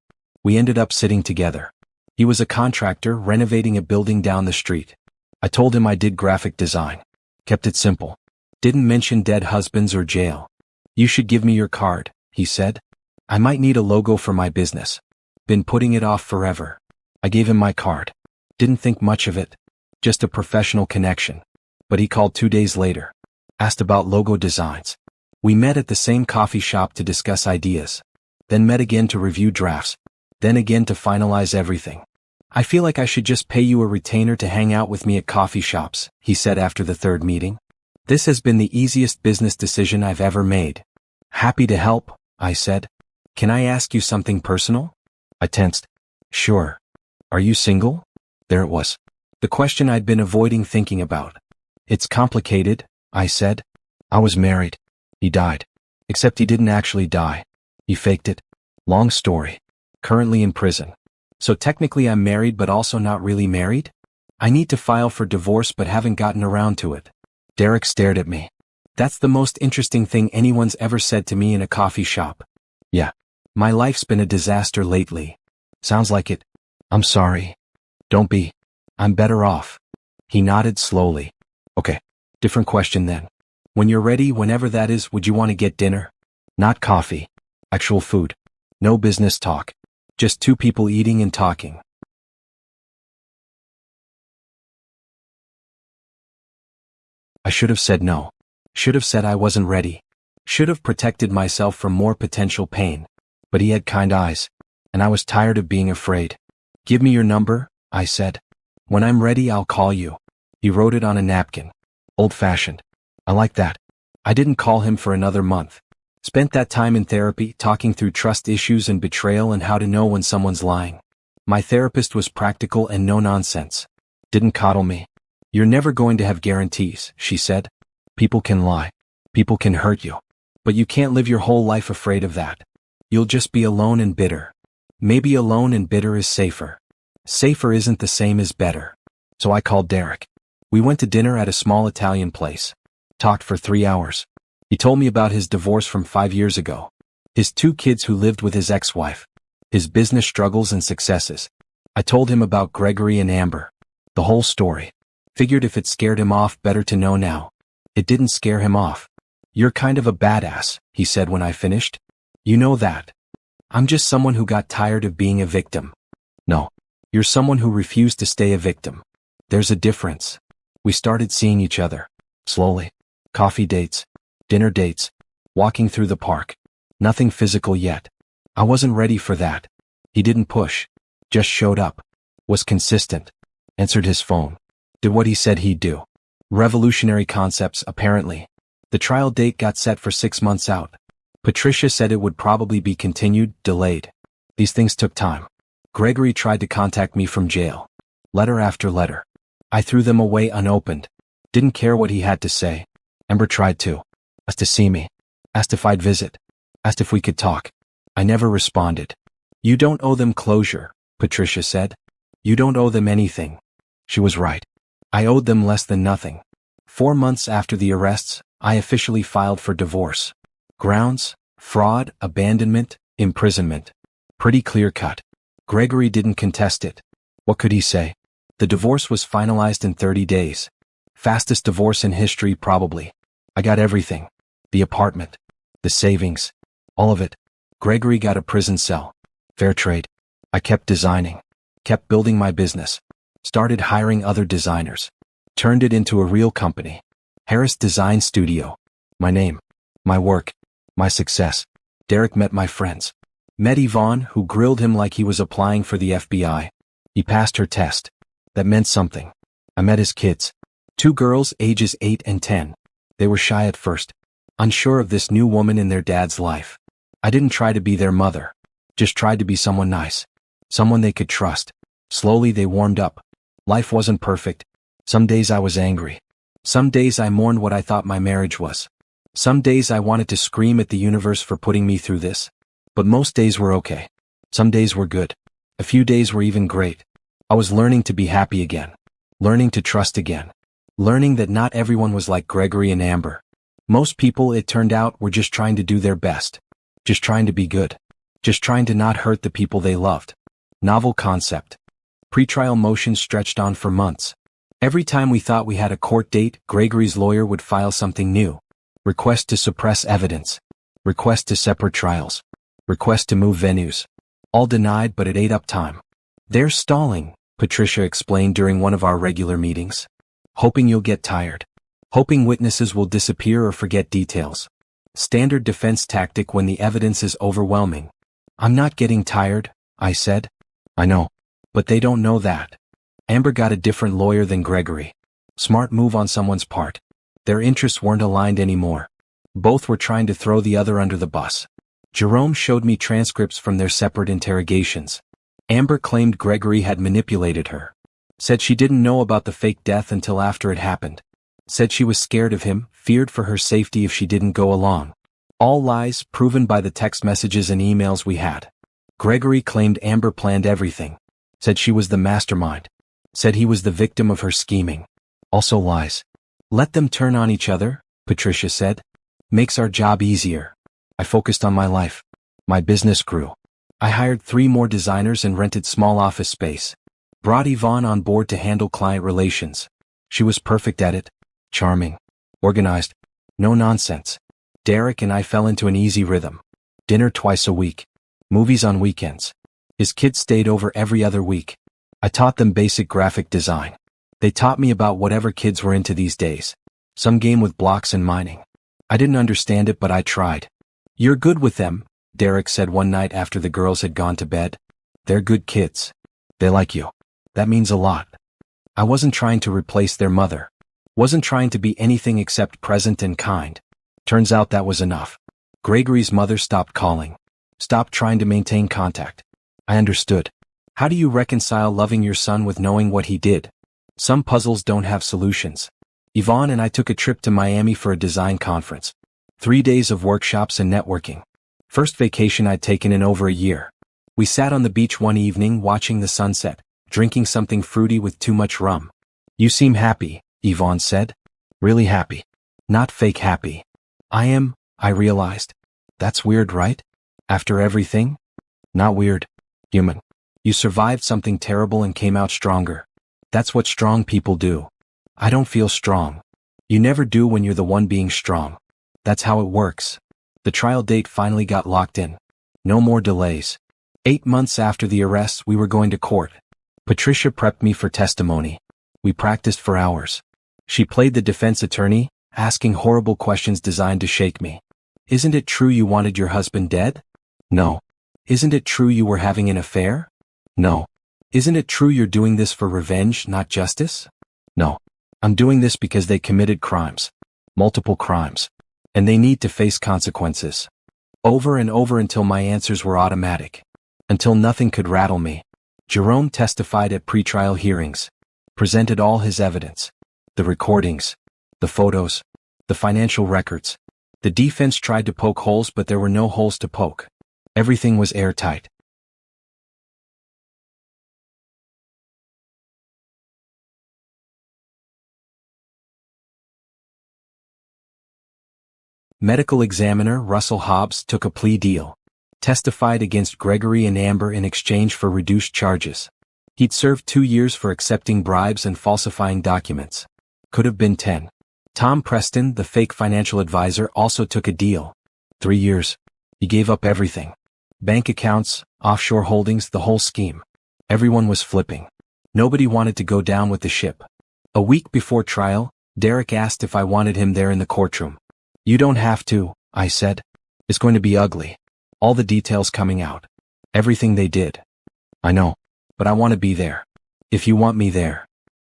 We ended up sitting together. He was a contractor renovating a building down the street. I told him I did graphic design. Kept it simple. Didn't mention dead husbands or jail. You should give me your card, he said. I might need a logo for my business. Been putting it off forever. I gave him my card. Didn't think much of it. Just a professional connection. But he called 2 days later. Asked about logo designs. We met at the same coffee shop to discuss ideas. Then met again to review drafts. Then again to finalize everything. I feel like I should just pay you a retainer to hang out with me at coffee shops, he said after the third meeting. This has been the easiest business decision I've ever made. Happy to help, I said. Can I ask you something personal? I tensed. Sure. Are you single? There it was. The question I'd been avoiding thinking about. It's complicated, I said. I was married. He died. Except he didn't actually die. He faked it. Long story. Currently in prison. So technically I'm married but also not really married? I need to file for divorce but haven't gotten around to it. Derek stared at me. That's the most interesting thing anyone's ever said to me in a coffee shop. Yeah. My life's been a disaster lately. Sounds like it. I'm sorry. Don't be. I'm better off. He nodded slowly. Okay. Different question then. When you're ready, whenever that is, would you want to get dinner? Not coffee. Actual food. No business talk. Just two people eating and talking. I should have said no. Should have said I wasn't ready. Should have protected myself from more potential pain. But he had kind eyes. And I was tired of being afraid. Give me your number, I said. When I'm ready, I'll call you. He wrote it on a napkin. Old-fashioned. I like that. I didn't call him for another month. Spent that time in therapy talking through trust issues and betrayal and how to know when someone's lying. My therapist was practical and no nonsense. Didn't coddle me. You're never going to have guarantees, she said. People can lie. People can hurt you. But you can't live your whole life afraid of that. You'll just be alone and bitter. Maybe alone and bitter is safer. Safer isn't the same as better. So I called Derek. We went to dinner at a small Italian place. Talked for 3 hours. He told me about his divorce from 5 years ago. His 2 kids who lived with his ex-wife. His business struggles and successes. I told him about Gregory and Amber. The whole story. Figured if it scared him off, better to know now. It didn't scare him off. You're kind of a badass, he said when I finished. You know that. I'm just someone who got tired of being a victim. No. You're someone who refused to stay a victim. There's a difference. We started seeing each other. Slowly. Coffee dates. Dinner dates. Walking through the park. Nothing physical yet. I wasn't ready for that. He didn't push. Just showed up. Was consistent. Answered his phone. Did what he said he'd do. Revolutionary concepts, apparently. The trial date got set for 6 months out. Patricia said it would probably be continued, delayed. These things took time. Gregory tried to contact me from jail. Letter after letter. I threw them away unopened. Didn't care what he had to say. Amber tried to. Asked to see me. Asked if I'd visit. Asked if we could talk. I never responded. You don't owe them closure, Patricia said. You don't owe them anything. She was right. I owed them less than nothing. 4 months after the arrests, I officially filed for divorce. Grounds: fraud, abandonment, imprisonment. Pretty clear-cut. Gregory didn't contest it. What could he say? The divorce was finalized in 30 days. Fastest divorce in history, probably. I got everything. The apartment. The savings. All of it. Gregory got a prison cell. Fair trade. I kept designing. Kept building my business. Started hiring other designers. Turned it into a real company. Harris Design Studio. My name. My work. My success. Derek met my friends. Met Yvonne, who grilled him like he was applying for the FBI. He passed her test. That meant something. I met his kids. 2 girls, ages 8 and 10. They were shy at first. Unsure of this new woman in their dad's life. I didn't try to be their mother. Just tried to be someone nice. Someone they could trust. Slowly they warmed up. Life wasn't perfect. Some days I was angry. Some days I mourned what I thought my marriage was. Some days I wanted to scream at the universe for putting me through this. But most days were okay. Some days were good. A few days were even great. I was learning to be happy again. Learning to trust again. Learning that not everyone was like Gregory and Amber. Most people, it turned out, were just trying to do their best. Just trying to be good. Just trying to not hurt the people they loved. Novel concept. Pretrial motions stretched on for months. Every time we thought we had a court date, Gregory's lawyer would file something new. Request to suppress evidence. Request to separate trials. Request to move venues. All denied, but it ate up time. "They're stalling," Patricia explained during one of our regular meetings. "Hoping you'll get tired. Hoping witnesses will disappear or forget details. Standard defense tactic when the evidence is overwhelming." "I'm not getting tired," I said. "I know. But they don't know that." Amber got a different lawyer than Gregory. Smart move on someone's part. Their interests weren't aligned anymore. Both were trying to throw the other under the bus. Jerome showed me transcripts from their separate interrogations. Amber claimed Gregory had manipulated her. Said she didn't know about the fake death until after it happened. Said she was scared of him, feared for her safety if she didn't go along. All lies, proven by the text messages and emails we had. Gregory claimed Amber planned everything. Said she was the mastermind. Said he was the victim of her scheming. Also lies. "Let them turn on each other," Patricia said. "Makes our job easier." I focused on my life. My business grew. I hired 3 more designers and rented small office space. Brought Yvonne on board to handle client relations. She was perfect at it. Charming. Organized. No nonsense. Derek and I fell into an easy rhythm. Dinner twice a week. Movies on weekends. His kids stayed over every other week. I taught them basic graphic design. They taught me about whatever kids were into these days. Some game with blocks and mining. I didn't understand it, but I tried. "You're good with them," Derek said one night after the girls had gone to bed. "They're good kids. They like you. That means a lot." I wasn't trying to replace their mother. Wasn't trying to be anything except present and kind. Turns out that was enough. Gregory's mother stopped calling. Stopped trying to maintain contact. I understood. How do you reconcile loving your son with knowing what he did? Some puzzles don't have solutions. Yvonne and I took a trip to Miami for a design conference. 3 days of workshops and networking. First vacation I'd taken in over a year. We sat on the beach one evening watching the sunset, drinking something fruity with too much rum. "You seem happy," Yvonne said. "Really happy. Not fake happy." "I am," I realized. "That's weird, right? After everything?" "Not weird. Human. You survived something terrible and came out stronger. That's what strong people do." "I don't feel strong." "You never do when you're the one being strong. That's how it works." The trial date finally got locked in. No more delays. 8 months after the arrests, we were going to court. Patricia prepped me for testimony. We practiced for hours. She played the defense attorney, asking horrible questions designed to shake me. "Isn't it true you wanted your husband dead?" "No." "Isn't it true you were having an affair?" "No." "Isn't it true you're doing this for revenge, not justice?" "No. I'm doing this because they committed crimes. Multiple crimes. And they need to face consequences." Over and over until my answers were automatic. Until nothing could rattle me. Jerome testified at pretrial hearings. Presented all his evidence. The recordings. The photos. The financial records. The defense tried to poke holes, but there were no holes to poke. Everything was airtight. Medical examiner Russell Hobbs took a plea deal. Testified against Gregory and Amber in exchange for reduced charges. He'd served 2 years for accepting bribes and falsifying documents. Could have been 10. Tom Preston, the fake financial advisor, also took a deal. 3 years. He gave up everything. Bank accounts, offshore holdings, the whole scheme. Everyone was flipping. Nobody wanted to go down with the ship. A week before trial, Derek asked if I wanted him there in the courtroom. "You don't have to," I said. "It's going to be ugly. All the details coming out. Everything they did." "I know. But I want to be there. If you want me there."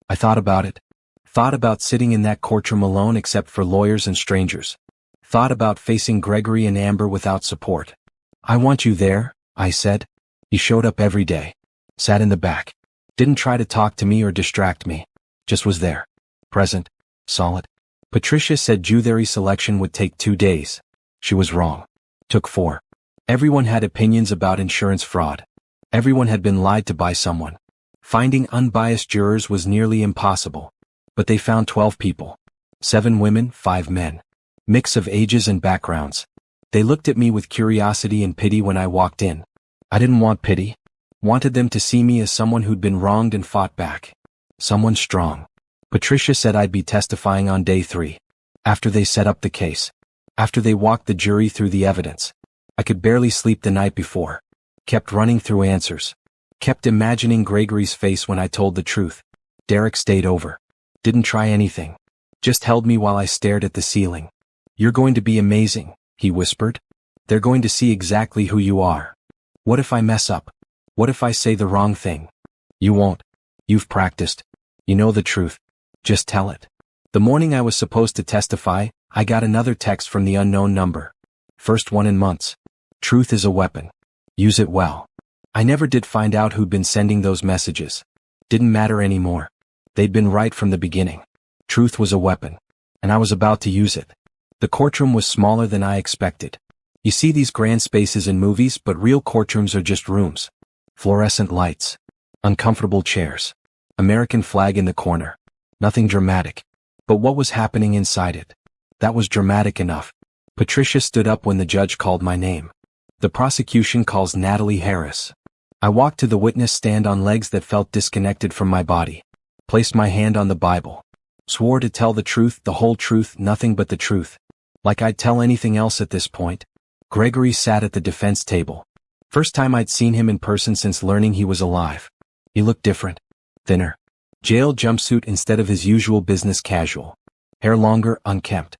I thought about it. Thought about sitting in that courtroom alone except for lawyers and strangers. Thought about facing Gregory and Amber without support. "I want you there," I said. He showed up every day. Sat in the back. Didn't try to talk to me or distract me. Just was there. Present. Solid. Patricia said jewelry selection would take 2 days. She was wrong. Took 4. Everyone had opinions about insurance fraud. Everyone had been lied to by someone. Finding unbiased jurors was nearly impossible. But they found 12 people. 7 women, 5 men. Mix of ages and backgrounds. They looked at me with curiosity and pity when I walked in. I didn't want pity. Wanted them to see me as someone who'd been wronged and fought back. Someone strong. Patricia said I'd be testifying on day 3. After they set up the case. After they walked the jury through the evidence. I could barely sleep the night before. Kept running through answers. Kept imagining Gregory's face when I told the truth. Derek stayed over. Didn't try anything. Just held me while I stared at the ceiling. "You're going to be amazing," he whispered. "They're going to see exactly who you are. What if I mess up? What if I say the wrong thing?" "You won't. You've practiced. You know the truth. Just tell it." The morning I was supposed to testify, I got another text from the unknown number. First one in months. "Truth is a weapon. Use it well." I never did find out who'd been sending those messages. Didn't matter anymore. They'd been right from the beginning. Truth was a weapon. And I was about to use it. The courtroom was smaller than I expected. You see these grand spaces in movies, but real courtrooms are just rooms. Fluorescent lights. Uncomfortable chairs. American flag in the corner. Nothing dramatic. But what was happening inside it? That was dramatic enough. Patricia stood up when the judge called my name. The prosecution calls Natalie Harris. I walked to the witness stand on legs that felt disconnected from my body. Placed my hand on the Bible. Swore to tell the truth, the whole truth, nothing but the truth. Like I'd tell anything else at this point. Gregory sat at the defense table. First time I'd seen him in person since learning he was alive. He looked different. Thinner. Jail jumpsuit instead of his usual business casual. Hair longer, unkempt.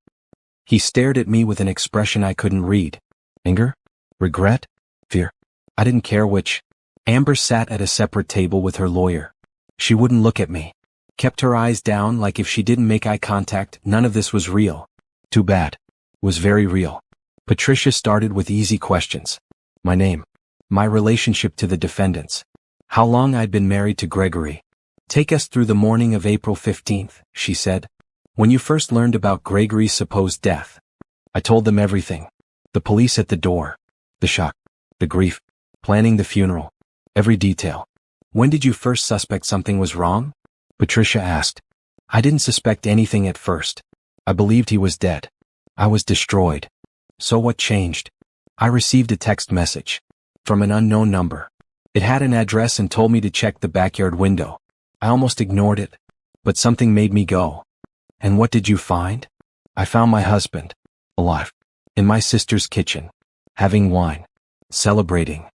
He stared at me with an expression I couldn't read. Anger? Regret? Fear? I didn't care which. Amber sat at a separate table with her lawyer. She wouldn't look at me. Kept her eyes down like if she didn't make eye contact, none of this was real. Too bad. Was very real. Patricia started with easy questions. My name. My relationship to the defendants. How long I'd been married to Gregory. Take us through the morning of April 15th, she said. When you first learned about Gregory's supposed death. I told them everything. The police at the door. The shock. The grief. Planning the funeral. Every detail. When did you first suspect something was wrong? Patricia asked. I didn't suspect anything at first. I believed he was dead. I was destroyed. So what changed? I received a text message. From an unknown number. It had an address and told me to check the backyard window. I almost ignored it. But something made me go. And what did you find? I found my husband. Alive. In my sister's kitchen. Having wine. Celebrating.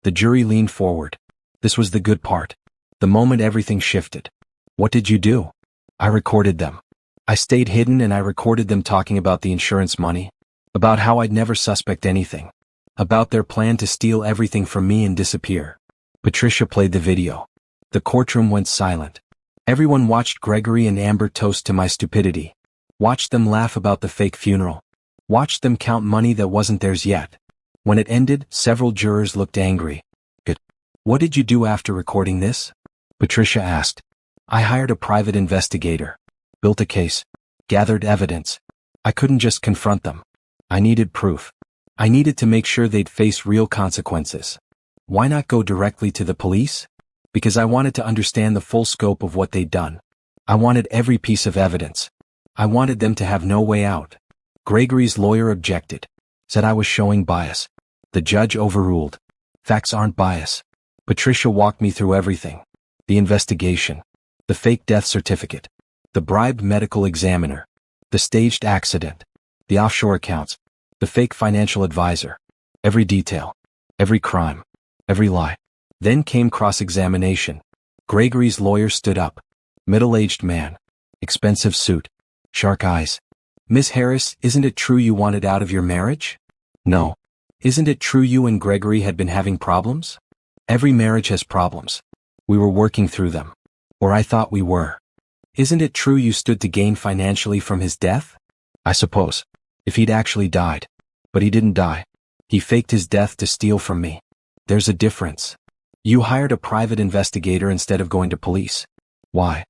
The jury leaned forward. This was the good part. The moment everything shifted. What did you do? I recorded them. I stayed hidden and I recorded them talking about the insurance money. About how I'd never suspect anything. About their plan to steal everything from me and disappear. Patricia played the video. The courtroom went silent. Everyone watched Gregory and Amber toast to my stupidity. Watched them laugh about the fake funeral. Watched them count money that wasn't theirs yet. When it ended, several jurors looked angry. Good. What did you do after recording this? Patricia asked. I hired a private investigator. Built a case. Gathered evidence. I couldn't just confront them. I needed proof. I needed to make sure they'd face real consequences. Why not go directly to the police? Because I wanted to understand the full scope of what they'd done. I wanted every piece of evidence. I wanted them to have no way out. Gregory's lawyer objected. Said I was showing bias. The judge overruled. Facts aren't bias. Patricia walked me through everything. The investigation. The fake death certificate. The bribed medical examiner. The staged accident. The offshore accounts. The fake financial advisor. Every detail. Every crime. Every lie. Then came cross-examination. Gregory's lawyer stood up. Middle-aged man. Expensive suit. Shark eyes. Miss Harris, isn't it true you wanted out of your marriage? No. Isn't it true you and Gregory had been having problems? Every marriage has problems. We were working through them. Or I thought we were. Isn't it true you stood to gain financially from his death? I suppose. If he'd actually died. But he didn't die. He faked his death to steal from me. There's a difference. You hired a private investigator instead of going to police. Why?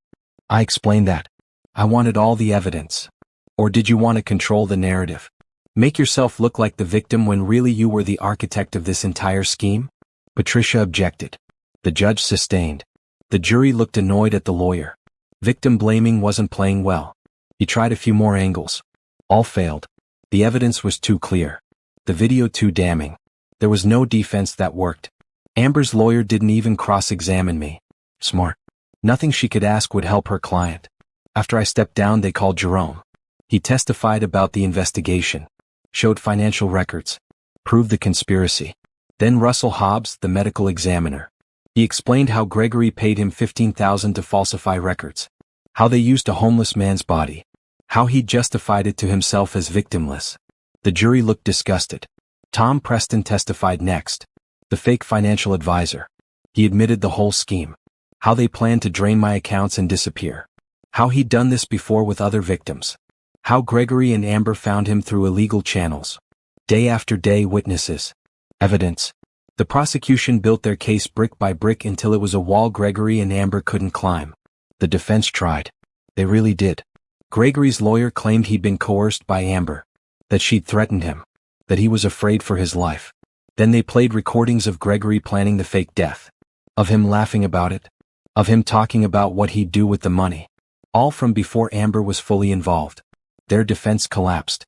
I explained that. I wanted all the evidence. Or did you want to control the narrative? Make yourself look like the victim when really you were the architect of this entire scheme? Patricia objected. The judge sustained. The jury looked annoyed at the lawyer. Victim blaming wasn't playing well. He tried a few more angles. All failed. The evidence was too clear. The video too damning. There was no defense that worked. Amber's lawyer didn't even cross-examine me. Smart. Nothing she could ask would help her client. After I stepped down, they called Jerome. He testified about the investigation, showed financial records, proved the conspiracy. Then Russell Hobbs, the medical examiner. He explained how Gregory paid him $15,000 to falsify records, how they used a homeless man's body, how he justified it to himself as victimless. The jury looked disgusted. Tom Preston testified next, the fake financial advisor. He admitted the whole scheme, how they planned to drain my accounts and disappear, how he'd done this before with other victims, how Gregory and Amber found him through illegal channels. Day after day, witnesses, evidence. The prosecution built their case brick by brick until it was a wall Gregory and Amber couldn't climb. The defense tried. They really did. Gregory's lawyer claimed he'd been coerced by Amber, that she'd threatened him, that he was afraid for his life. Then they played recordings of Gregory planning the fake death, of him laughing about it, of him talking about what he'd do with the money, all from before Amber was fully involved. Their defense collapsed.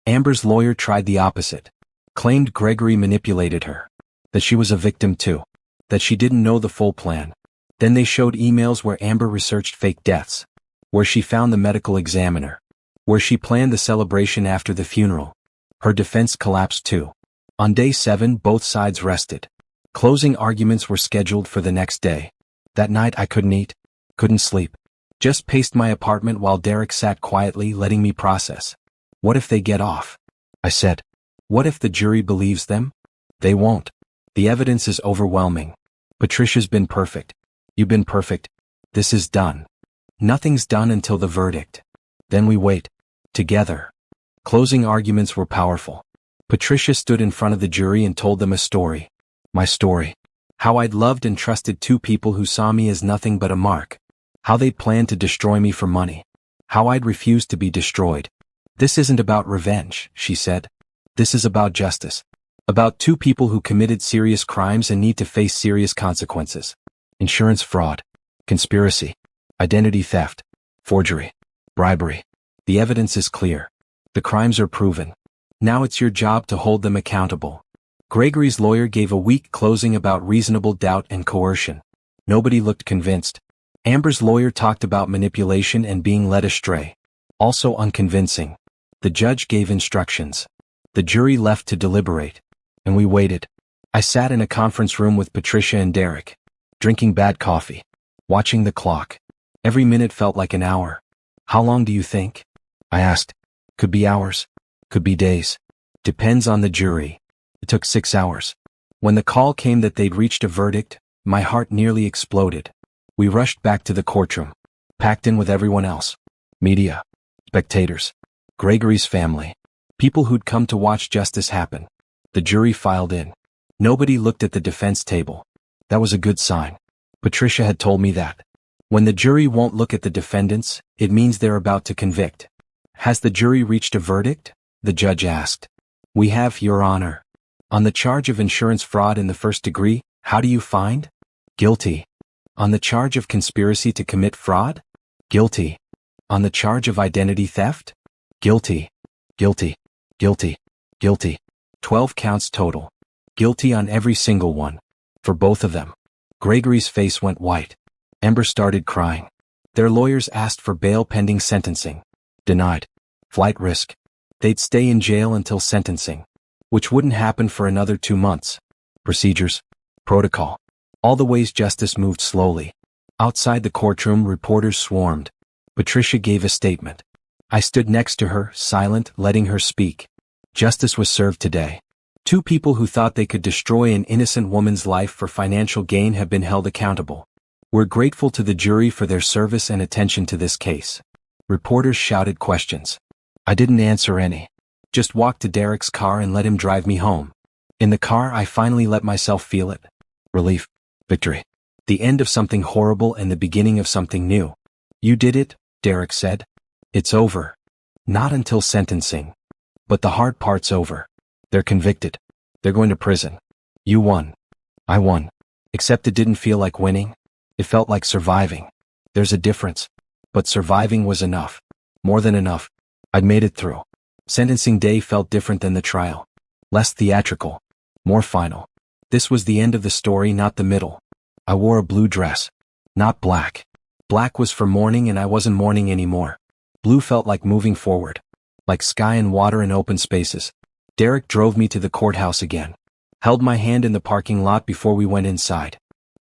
Amber's lawyer tried the opposite, claimed Gregory manipulated her, that she was a victim too, that she didn't know the full plan. Then they showed emails where Amber researched fake deaths, where she found the medical examiner, where she planned the celebration after the funeral. Her defense collapsed too. On day 7, both sides rested. Closing arguments were scheduled for the next day. That night I couldn't eat, couldn't sleep. Just paced my apartment while Derek sat quietly letting me process. What if they get off? I said. What if the jury believes them? They won't. The evidence is overwhelming. Patricia's been perfect. You've been perfect. This is done. Nothing's done until the verdict. Then we wait. Together. Closing arguments were powerful. Patricia stood in front of the jury and told them a story. My story. How I'd loved and trusted two people who saw me as nothing but a mark. How they'd planned to destroy me for money. How I'd refused to be destroyed. This isn't about revenge, she said. This is about justice. About two people who committed serious crimes and need to face serious consequences. Insurance fraud. Conspiracy. Identity theft. Forgery. Bribery. The evidence is clear. The crimes are proven. Now it's your job to hold them accountable. Gregory's lawyer gave a weak closing about reasonable doubt and coercion. Nobody looked convinced. Amber's lawyer talked about manipulation and being led astray. Also unconvincing. The judge gave instructions. The jury left to deliberate. And we waited. I sat in a conference room with Patricia and Derek, drinking bad coffee, watching the clock. Every minute felt like an hour. How long do you think? I asked. Could be hours. Could be days. Depends on the jury. It took 6 hours. When the call came that they'd reached a verdict, my heart nearly exploded. We rushed back to the courtroom, packed in with everyone else. Media. Spectators. Gregory's family. People who'd come to watch justice happen. The jury filed in. Nobody looked at the defense table. That was a good sign. Patricia had told me that. When the jury won't look at the defendants, it means they're about to convict. Has the jury reached a verdict? The judge asked. We have, Your Honor. On the charge of insurance fraud in the first degree, how do you find? Guilty. On the charge of conspiracy to commit fraud? Guilty. On the charge of identity theft? Guilty. Guilty. Guilty. Guilty. 12 counts total. Guilty on every single one. For both of them. Gregory's face went white. Amber started crying. Their lawyers asked for bail pending sentencing. Denied. Flight risk. They'd stay in jail until sentencing, which wouldn't happen for another 2 months. Procedures. Protocol. All the ways justice moved slowly. Outside the courtroom, reporters swarmed. Patricia gave a statement. I stood next to her, silent, letting her speak. Justice was served today. 2 people who thought they could destroy an innocent woman's life for financial gain have been held accountable. We're grateful to the jury for their service and attention to this case. Reporters shouted questions. I didn't answer any. Just walked to Derek's car and let him drive me home. In the car, I finally let myself feel it. Relief. Victory. The end of something horrible and the beginning of something new. You did it, Derek said. It's over. Not until sentencing. But the hard part's over. They're convicted. They're going to prison. You won. I won. Except it didn't feel like winning. It felt like surviving. There's a difference. But surviving was enough. More than enough. I'd made it through. Sentencing day felt different than the trial. Less theatrical. More final. This was the end of the story, not the middle. I wore a blue dress. Not black. Black was for mourning and I wasn't mourning anymore. Blue felt like moving forward. Like sky and water and open spaces. Derek drove me to the courthouse again. Held my hand in the parking lot before we went inside.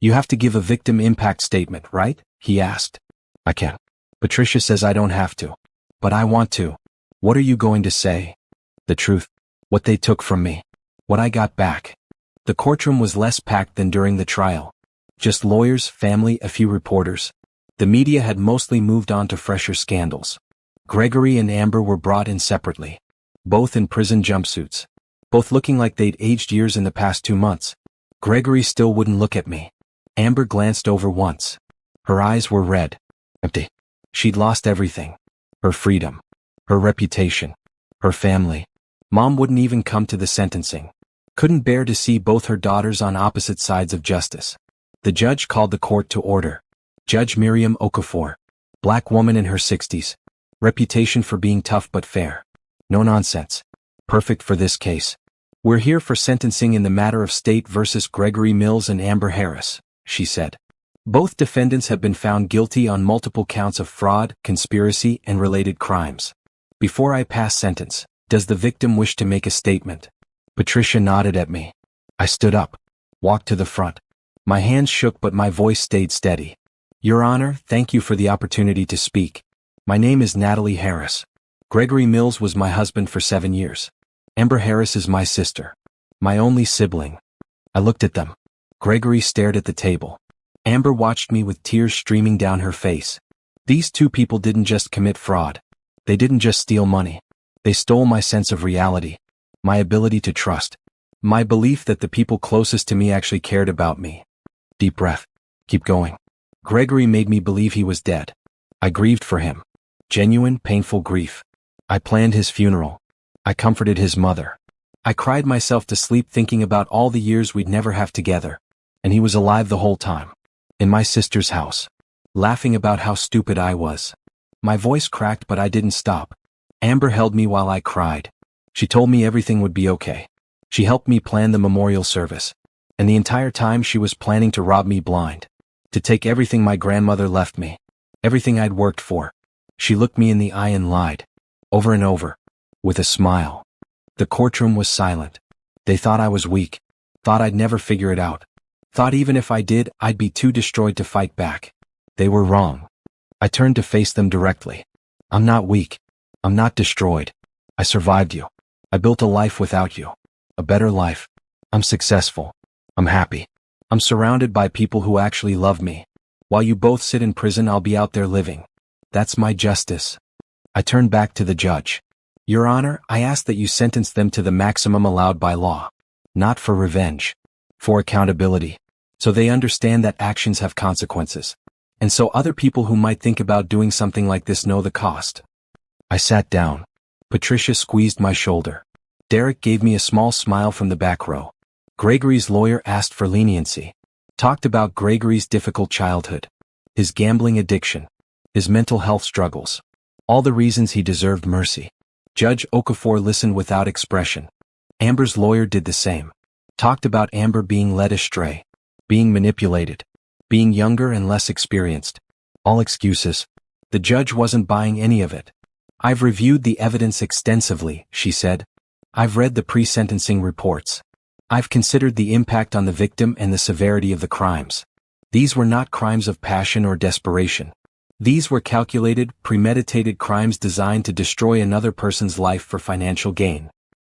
You have to give a victim impact statement, right? He asked. I can. Patricia says I don't have to. But I want to. What are you going to say? The truth. What they took from me. What I got back. The courtroom was less packed than during the trial. Just lawyers, family, a few reporters. The media had mostly moved on to fresher scandals. Gregory and Amber were brought in separately. Both in prison jumpsuits. Both looking like they'd aged years in the past 2 months. Gregory still wouldn't look at me. Amber glanced over once. Her eyes were red. Empty. She'd lost everything. Her freedom. Her reputation. Her family. Mom wouldn't even come to the sentencing. Couldn't bear to see both her daughters on opposite sides of justice. The judge called the court to order. Judge Miriam Okafor. Black woman in her 60s. Reputation for being tough but fair. No nonsense. Perfect for this case. We're here for sentencing in the matter of State versus Gregory Mills and Amber Harris, she said. Both defendants have been found guilty on multiple counts of fraud, conspiracy, and related crimes. Before I pass sentence, does the victim wish to make a statement? Patricia nodded at me. I stood up. Walked to the front. My hands shook but my voice stayed steady. Your Honor, thank you for the opportunity to speak. My name is Natalie Harris. Gregory Mills was my husband for 7 years. Amber Harris is my sister. My only sibling. I looked at them. Gregory stared at the table. Amber watched me with tears streaming down her face. These two people didn't just commit fraud. They didn't just steal money. They stole my sense of reality. My ability to trust. My belief that the people closest to me actually cared about me. Deep breath. Keep going. Gregory made me believe he was dead. I grieved for him. Genuine, painful grief. I planned his funeral. I comforted his mother. I cried myself to sleep thinking about all the years we'd never have together. And he was alive the whole time. In my sister's house. Laughing about how stupid I was. My voice cracked but I didn't stop. Amber held me while I cried. She told me everything would be okay. She helped me plan the memorial service. And the entire time she was planning to rob me blind. To take everything my grandmother left me. Everything I'd worked for. She looked me in the eye and lied. Over and over. With a smile. The courtroom was silent. They thought I was weak. Thought I'd never figure it out. Thought even if I did, I'd be too destroyed to fight back. They were wrong. I turned to face them directly. I'm not weak. I'm not destroyed. I survived you. I built a life without you. A better life. I'm successful. I'm happy. I'm surrounded by people who actually love me. While you both sit in prison, I'll be out there living. That's my justice. I turned back to the judge. Your Honor, I ask that you sentence them to the maximum allowed by law. Not for revenge. For accountability. So they understand that actions have consequences. And so other people who might think about doing something like this know the cost. I sat down. Patricia squeezed my shoulder. Derek gave me a small smile from the back row. Gregory's lawyer asked for leniency. Talked about Gregory's difficult childhood. His gambling addiction. His mental health struggles. All the reasons he deserved mercy. Judge Okafor listened without expression. Amber's lawyer did the same. Talked about Amber being led astray. Being manipulated. Being younger and less experienced. All excuses. The judge wasn't buying any of it. I've reviewed the evidence extensively, she said. I've read the pre-sentencing reports. I've considered the impact on the victim and the severity of the crimes. These were not crimes of passion or desperation. These were calculated, premeditated crimes designed to destroy another person's life for financial gain.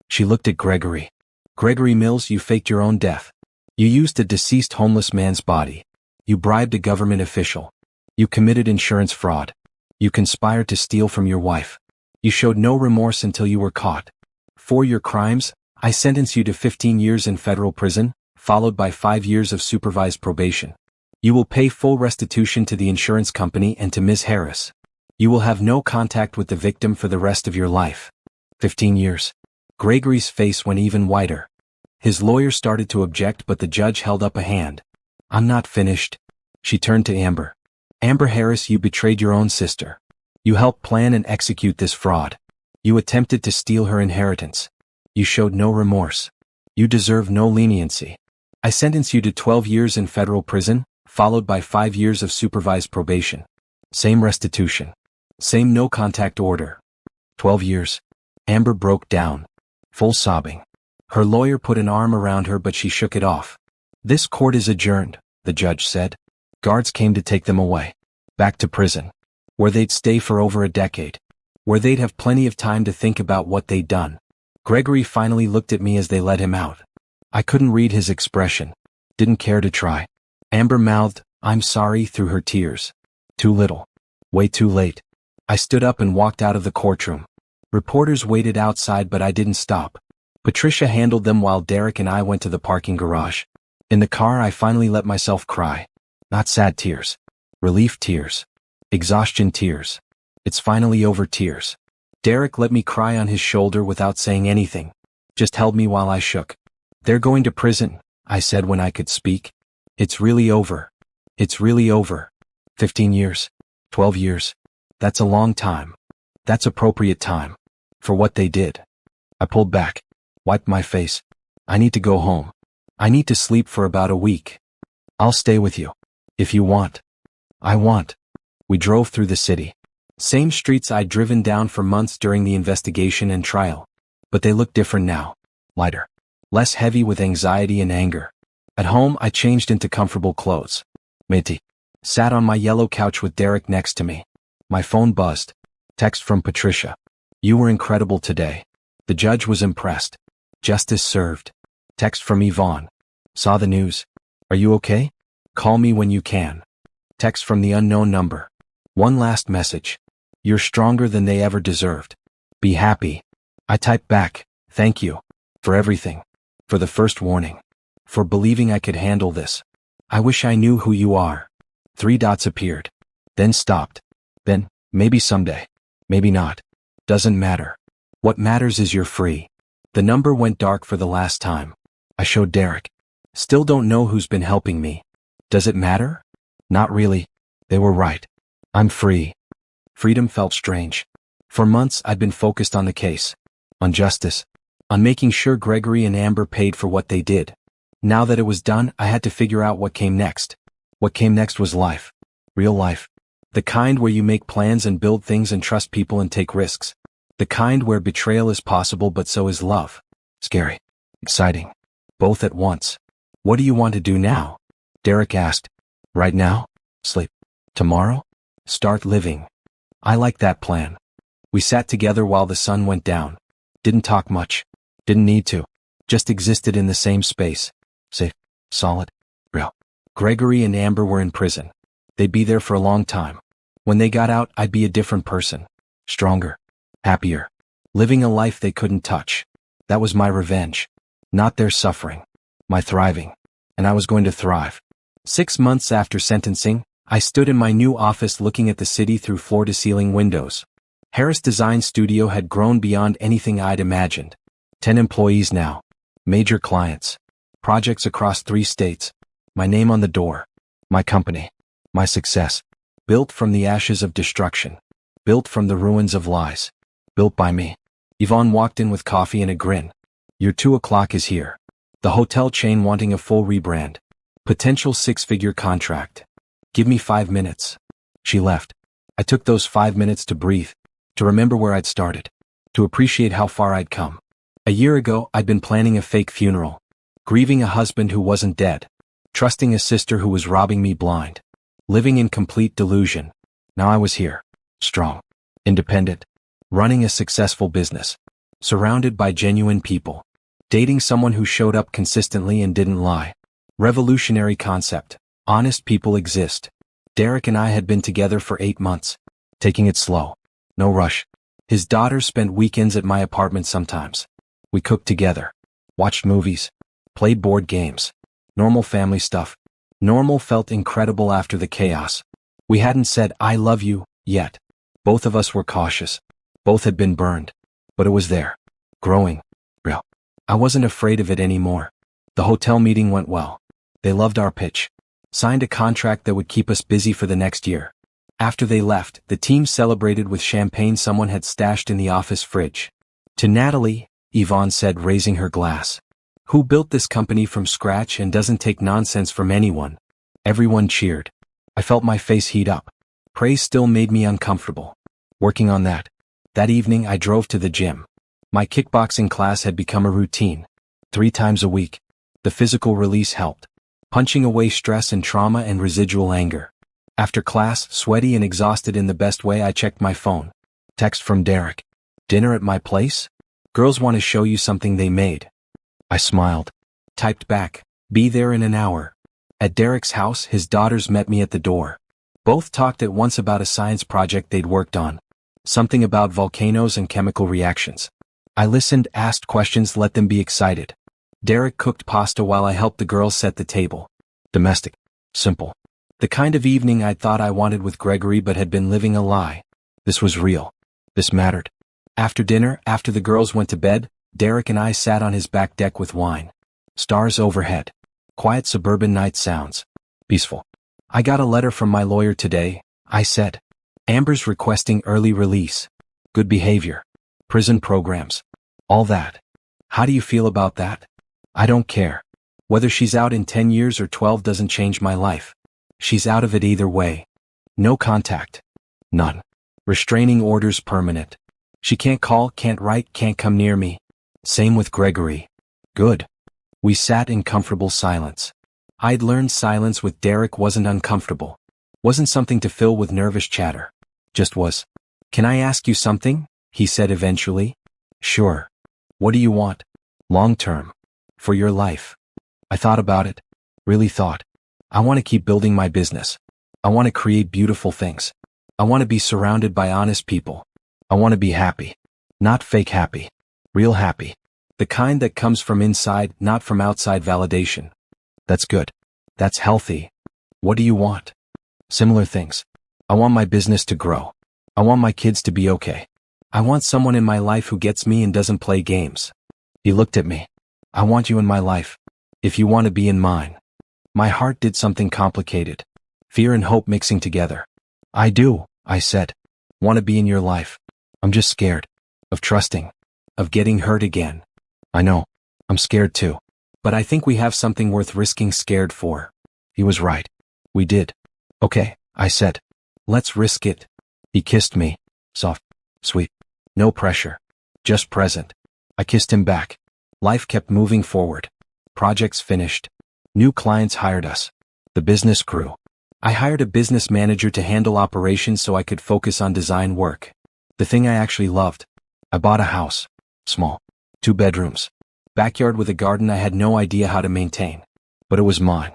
She looked at Gregory. Gregory Mills, you faked your own death. You used a deceased homeless man's body. You bribed a government official. You committed insurance fraud. You conspired to steal from your wife. You showed no remorse until you were caught. For your crimes, I sentence you to 15 years in federal prison, followed by 5 years of supervised probation. You will pay full restitution to the insurance company and to Ms. Harris. You will have no contact with the victim for the rest of your life. 15 years. Gregory's face went even whiter. His lawyer started to object but the judge held up a hand. I'm not finished. She turned to Amber. Amber Harris, you betrayed your own sister. You helped plan and execute this fraud. You attempted to steal her inheritance. You showed no remorse. You deserve no leniency. I sentence you to 12 years in federal prison, followed by 5 years of supervised probation. Same restitution. Same no-contact order. 12 years. Amber broke down. Full sobbing. Her lawyer put an arm around her but she shook it off. This court is adjourned, the judge said. Guards came to take them away. Back to prison. Where they'd stay for over a decade. Where they'd have plenty of time to think about what they'd done. Gregory finally looked at me as they let him out. I couldn't read his expression. Didn't care to try. Amber mouthed, "I'm sorry," through her tears. Too little. Way too late. I stood up and walked out of the courtroom. Reporters waited outside but I didn't stop. Patricia handled them while Derek and I went to the parking garage. In the car I finally let myself cry. Not sad tears. Relief tears. Exhaustion tears. It's finally over tears. Derek let me cry on his shoulder without saying anything. Just held me while I shook. "They're going to prison," I said when I could speak. "It's really over. It's really over. 15 years. 12 years. That's a long time. That's appropriate time. For what they did." I pulled back. Wiped my face. "I need to go home. I need to sleep for about a week. I'll stay with you. If you want." "I want." We drove through the city. Same streets I'd driven down for months during the investigation and trial. But they looked different now. Lighter. Less heavy with anxiety and anger. At home I changed into comfortable clothes. Minty. Sat on my yellow couch with Derek next to me. My phone buzzed. Text from Patricia. "You were incredible today. The judge was impressed. Justice served." Text from Yvonne. "Saw the news. Are you okay? Call me when you can." Text from the unknown number. One last message. "You're stronger than they ever deserved. Be happy." I typed back, "Thank you. For everything. For the first warning. For believing I could handle this. I wish I knew who you are." 3 dots appeared. Then stopped. Then, "Maybe someday. Maybe not. Doesn't matter. What matters is you're free." The number went dark for the last time. I showed Derek. "Still don't know who's been helping me. Does it matter? Not really. They were right. I'm free." Freedom felt strange. For months I'd been focused on the case. On justice. On making sure Gregory and Amber paid for what they did. Now that it was done, I had to figure out what came next. What came next was life. Real life. The kind where you make plans and build things and trust people and take risks. The kind where betrayal is possible but so is love. Scary. Exciting. Both at once. "What do you want to do now?" Derek asked. "Right now? Sleep. Tomorrow? Start living." I liked that plan. We sat together while the sun went down. Didn't talk much. Didn't need to. Just existed in the same space. Safe. Solid. Real. Gregory and Amber were in prison. They'd be there for a long time. When they got out, I'd be a different person. Stronger. Happier. Living a life they couldn't touch. That was my revenge. Not their suffering. My thriving. And I was going to thrive. 6 months after sentencing, I stood in my new office looking at the city through floor-to-ceiling windows. Harris Design Studio had grown beyond anything I'd imagined. 10 employees now. Major clients. Projects across 3 states. My name on the door. My company. My success. Built from the ashes of destruction. Built from the ruins of lies. Built by me. Yvonne walked in with coffee and a grin. "Your 2 o'clock is here." The hotel chain wanting a full rebrand. Potential 6-figure contract. "Give me 5 minutes." She left. I took those 5 minutes to breathe. To remember where I'd started. To appreciate how far I'd come. A year ago, I'd been planning a fake funeral. Grieving a husband who wasn't dead. Trusting a sister who was robbing me blind. Living in complete delusion. Now I was here. Strong. Independent. Running a successful business. Surrounded by genuine people. Dating someone who showed up consistently and didn't lie. Revolutionary concept. Honest people exist. Derek and I had been together for 8 months. Taking it slow. No rush. His daughters spent weekends at my apartment sometimes. We cooked together. Watched movies. Played board games. Normal family stuff. Normal felt incredible after the chaos. We hadn't said "I love you" yet. Both of us were cautious. Both had been burned. But it was there. Growing. Real. I wasn't afraid of it anymore. The hotel meeting went well. They loved our pitch. Signed a contract that would keep us busy for the next year. After they left, the team celebrated with champagne someone had stashed in the office fridge. To Natalie, Yvonne said, raising her glass, who built this company from scratch and doesn't take nonsense from anyone. Everyone cheered. I felt my face heat up. Praise still made me uncomfortable. Working on that. That evening I drove to the gym. My kickboxing class had become a routine. 3 times a week. The physical release helped. Punching away stress and trauma and residual anger. After class, sweaty and exhausted in the best way, I checked my phone. Text from Derek. Dinner at my place? Girls want to show you something they made. I smiled. Typed back. Be there in an hour. At Derek's house, his daughters met me at the door. Both talked at once about a science project they'd worked on. Something about volcanoes and chemical reactions. I listened, asked questions, let them be excited. Derek cooked pasta while I helped the girls set the table. Domestic. Simple. The kind of evening I thought I wanted with Gregory but had been living a lie. This was real. This mattered. After dinner, after the girls went to bed, Derek and I sat on his back deck with wine. Stars overhead. Quiet suburban night sounds. Peaceful. I got a letter from my lawyer today, I said. Amber's requesting early release. Good behavior. Prison programs. All that. How do you feel about that? I don't care. Whether she's out in 10 years or 12 doesn't change my life. She's out of it either way. No contact. None. Restraining orders permanent. She can't call, can't write, can't come near me. Same with Gregory. Good. We sat in comfortable silence. I'd learned silence with Derek wasn't uncomfortable. Wasn't something to fill with nervous chatter. Just was. Can I ask you something? He said eventually. Sure. What do you want? Long term. For your life. I thought about it. Really thought. I want to keep building my business. I want to create beautiful things. I want to be surrounded by honest people. I want to be happy. Not fake happy. Real happy. The kind that comes from inside, not from outside validation. That's good. That's healthy. What do you want? Similar things. I want my business to grow. I want my kids to be okay. I want someone in my life who gets me and doesn't play games. He looked at me. I want you in my life. If you want to be in mine. My heart did something complicated. Fear and hope mixing together. I do, I said. Want to be in your life. I'm just scared. Of trusting. Of getting hurt again. I know. I'm scared too. But I think we have something worth risking scared for. He was right. We did. Okay, I said. Let's risk it. He kissed me. Soft. Sweet. No pressure. Just present. I kissed him back. Life kept moving forward. Projects finished. New clients hired us. The business grew. I hired a business manager to handle operations so I could focus on design work. The thing I actually loved. I bought a house. Small. 2 bedrooms. Backyard with a garden I had no idea how to maintain. But it was mine.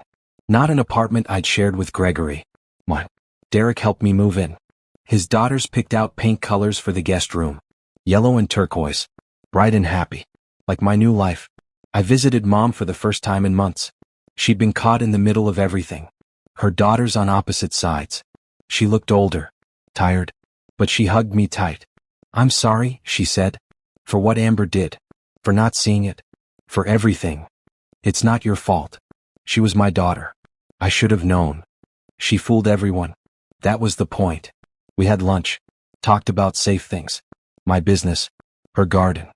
Not an apartment I'd shared with Gregory. Mine. Derek helped me move in. His daughters picked out paint colors for the guest room. Yellow and turquoise. Bright and happy. Like my new life. I visited Mom for the first time in months. She'd been caught in the middle of everything. Her daughters on opposite sides. She looked older. Tired. But she hugged me tight. I'm sorry, she said. For what Amber did. For not seeing it. For everything. It's not your fault. She was my daughter. I should have known. She fooled everyone. That was the point. We had lunch. Talked about safe things. My business. Her garden.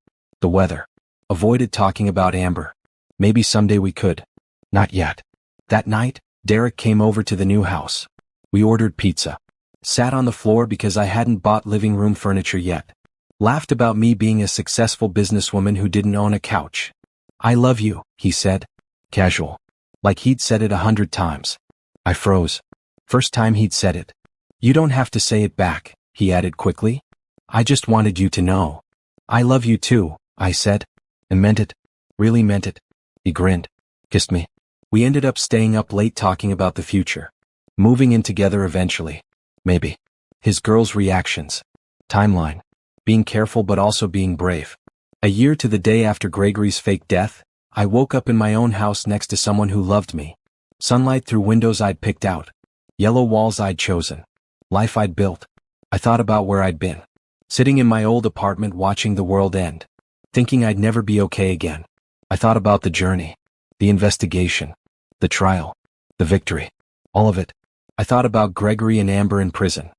The weather. Avoided talking about Amber. Maybe someday we could. Not yet. That night, Derek came over to the new house. We ordered pizza. Sat on the floor because I hadn't bought living room furniture yet. Laughed about me being a successful businesswoman who didn't own a couch. I love you, he said. Casual. Like he'd said it 100 times. I froze. First time he'd said it. You don't have to say it back, he added quickly. I just wanted you to know. I love you too, I said. And meant it. Really meant it. He grinned. Kissed me. We ended up staying up late talking about the future. Moving in together eventually. Maybe. His girls' reactions. Timeline. Being careful but also being brave. A year to the day after Gregory's fake death, I woke up in my own house next to someone who loved me. Sunlight through windows I'd picked out. Yellow walls I'd chosen. Life I'd built. I thought about where I'd been. Sitting in my old apartment watching the world end. Thinking I'd never be okay again. I thought about the journey. The investigation. The trial. The victory. All of it. I thought about Gregory and Amber in prison.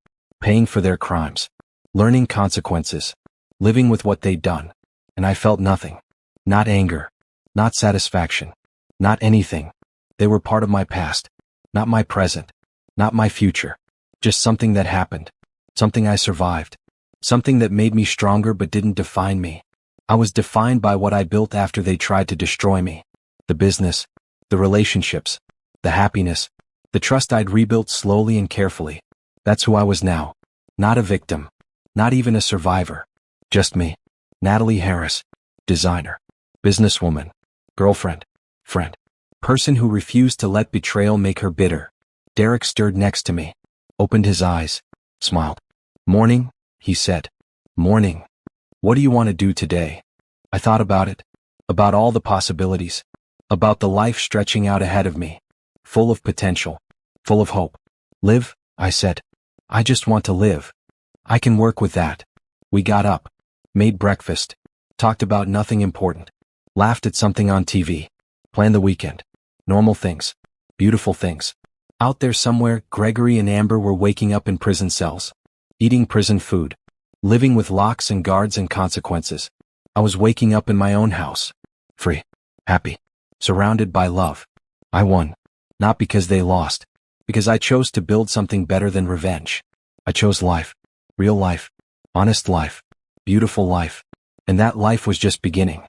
paying for their crimes, learning consequences, living with what they'd done. And I felt nothing. Not anger. Not satisfaction. Not anything. They were part of my past. Not my present. Not my future. Just something that happened. Something I survived. Something that made me stronger but didn't define me. I was defined by what I built after they tried to destroy me. The business, the relationships, the happiness, the trust I'd rebuilt slowly and carefully. That's who I was now. Not a victim. Not even a survivor. Just me. Natalie Harris. Designer. Businesswoman. Girlfriend. Friend. Person who refused to let betrayal make her bitter. Derek stirred next to me. Opened his eyes. Smiled. "Morning," he said. "Morning. What do you want to do today?" I thought about it. About all the possibilities. About the life stretching out ahead of me. Full of potential. Full of hope. "Live," I said. "I just want to live. I can work with that." We got up. Made breakfast. Talked about nothing important. Laughed at something on TV. Planned the weekend. Normal things. Beautiful things. Out there somewhere, Gregory and Amber were waking up in prison cells. Eating prison food. Living with locks and guards and consequences. I was waking up in my own house. Free. Happy. Surrounded by love. I won. Not because they lost. Because I chose to build something better than revenge. I chose life. Real life. Honest life. Beautiful life. And that life was just beginning.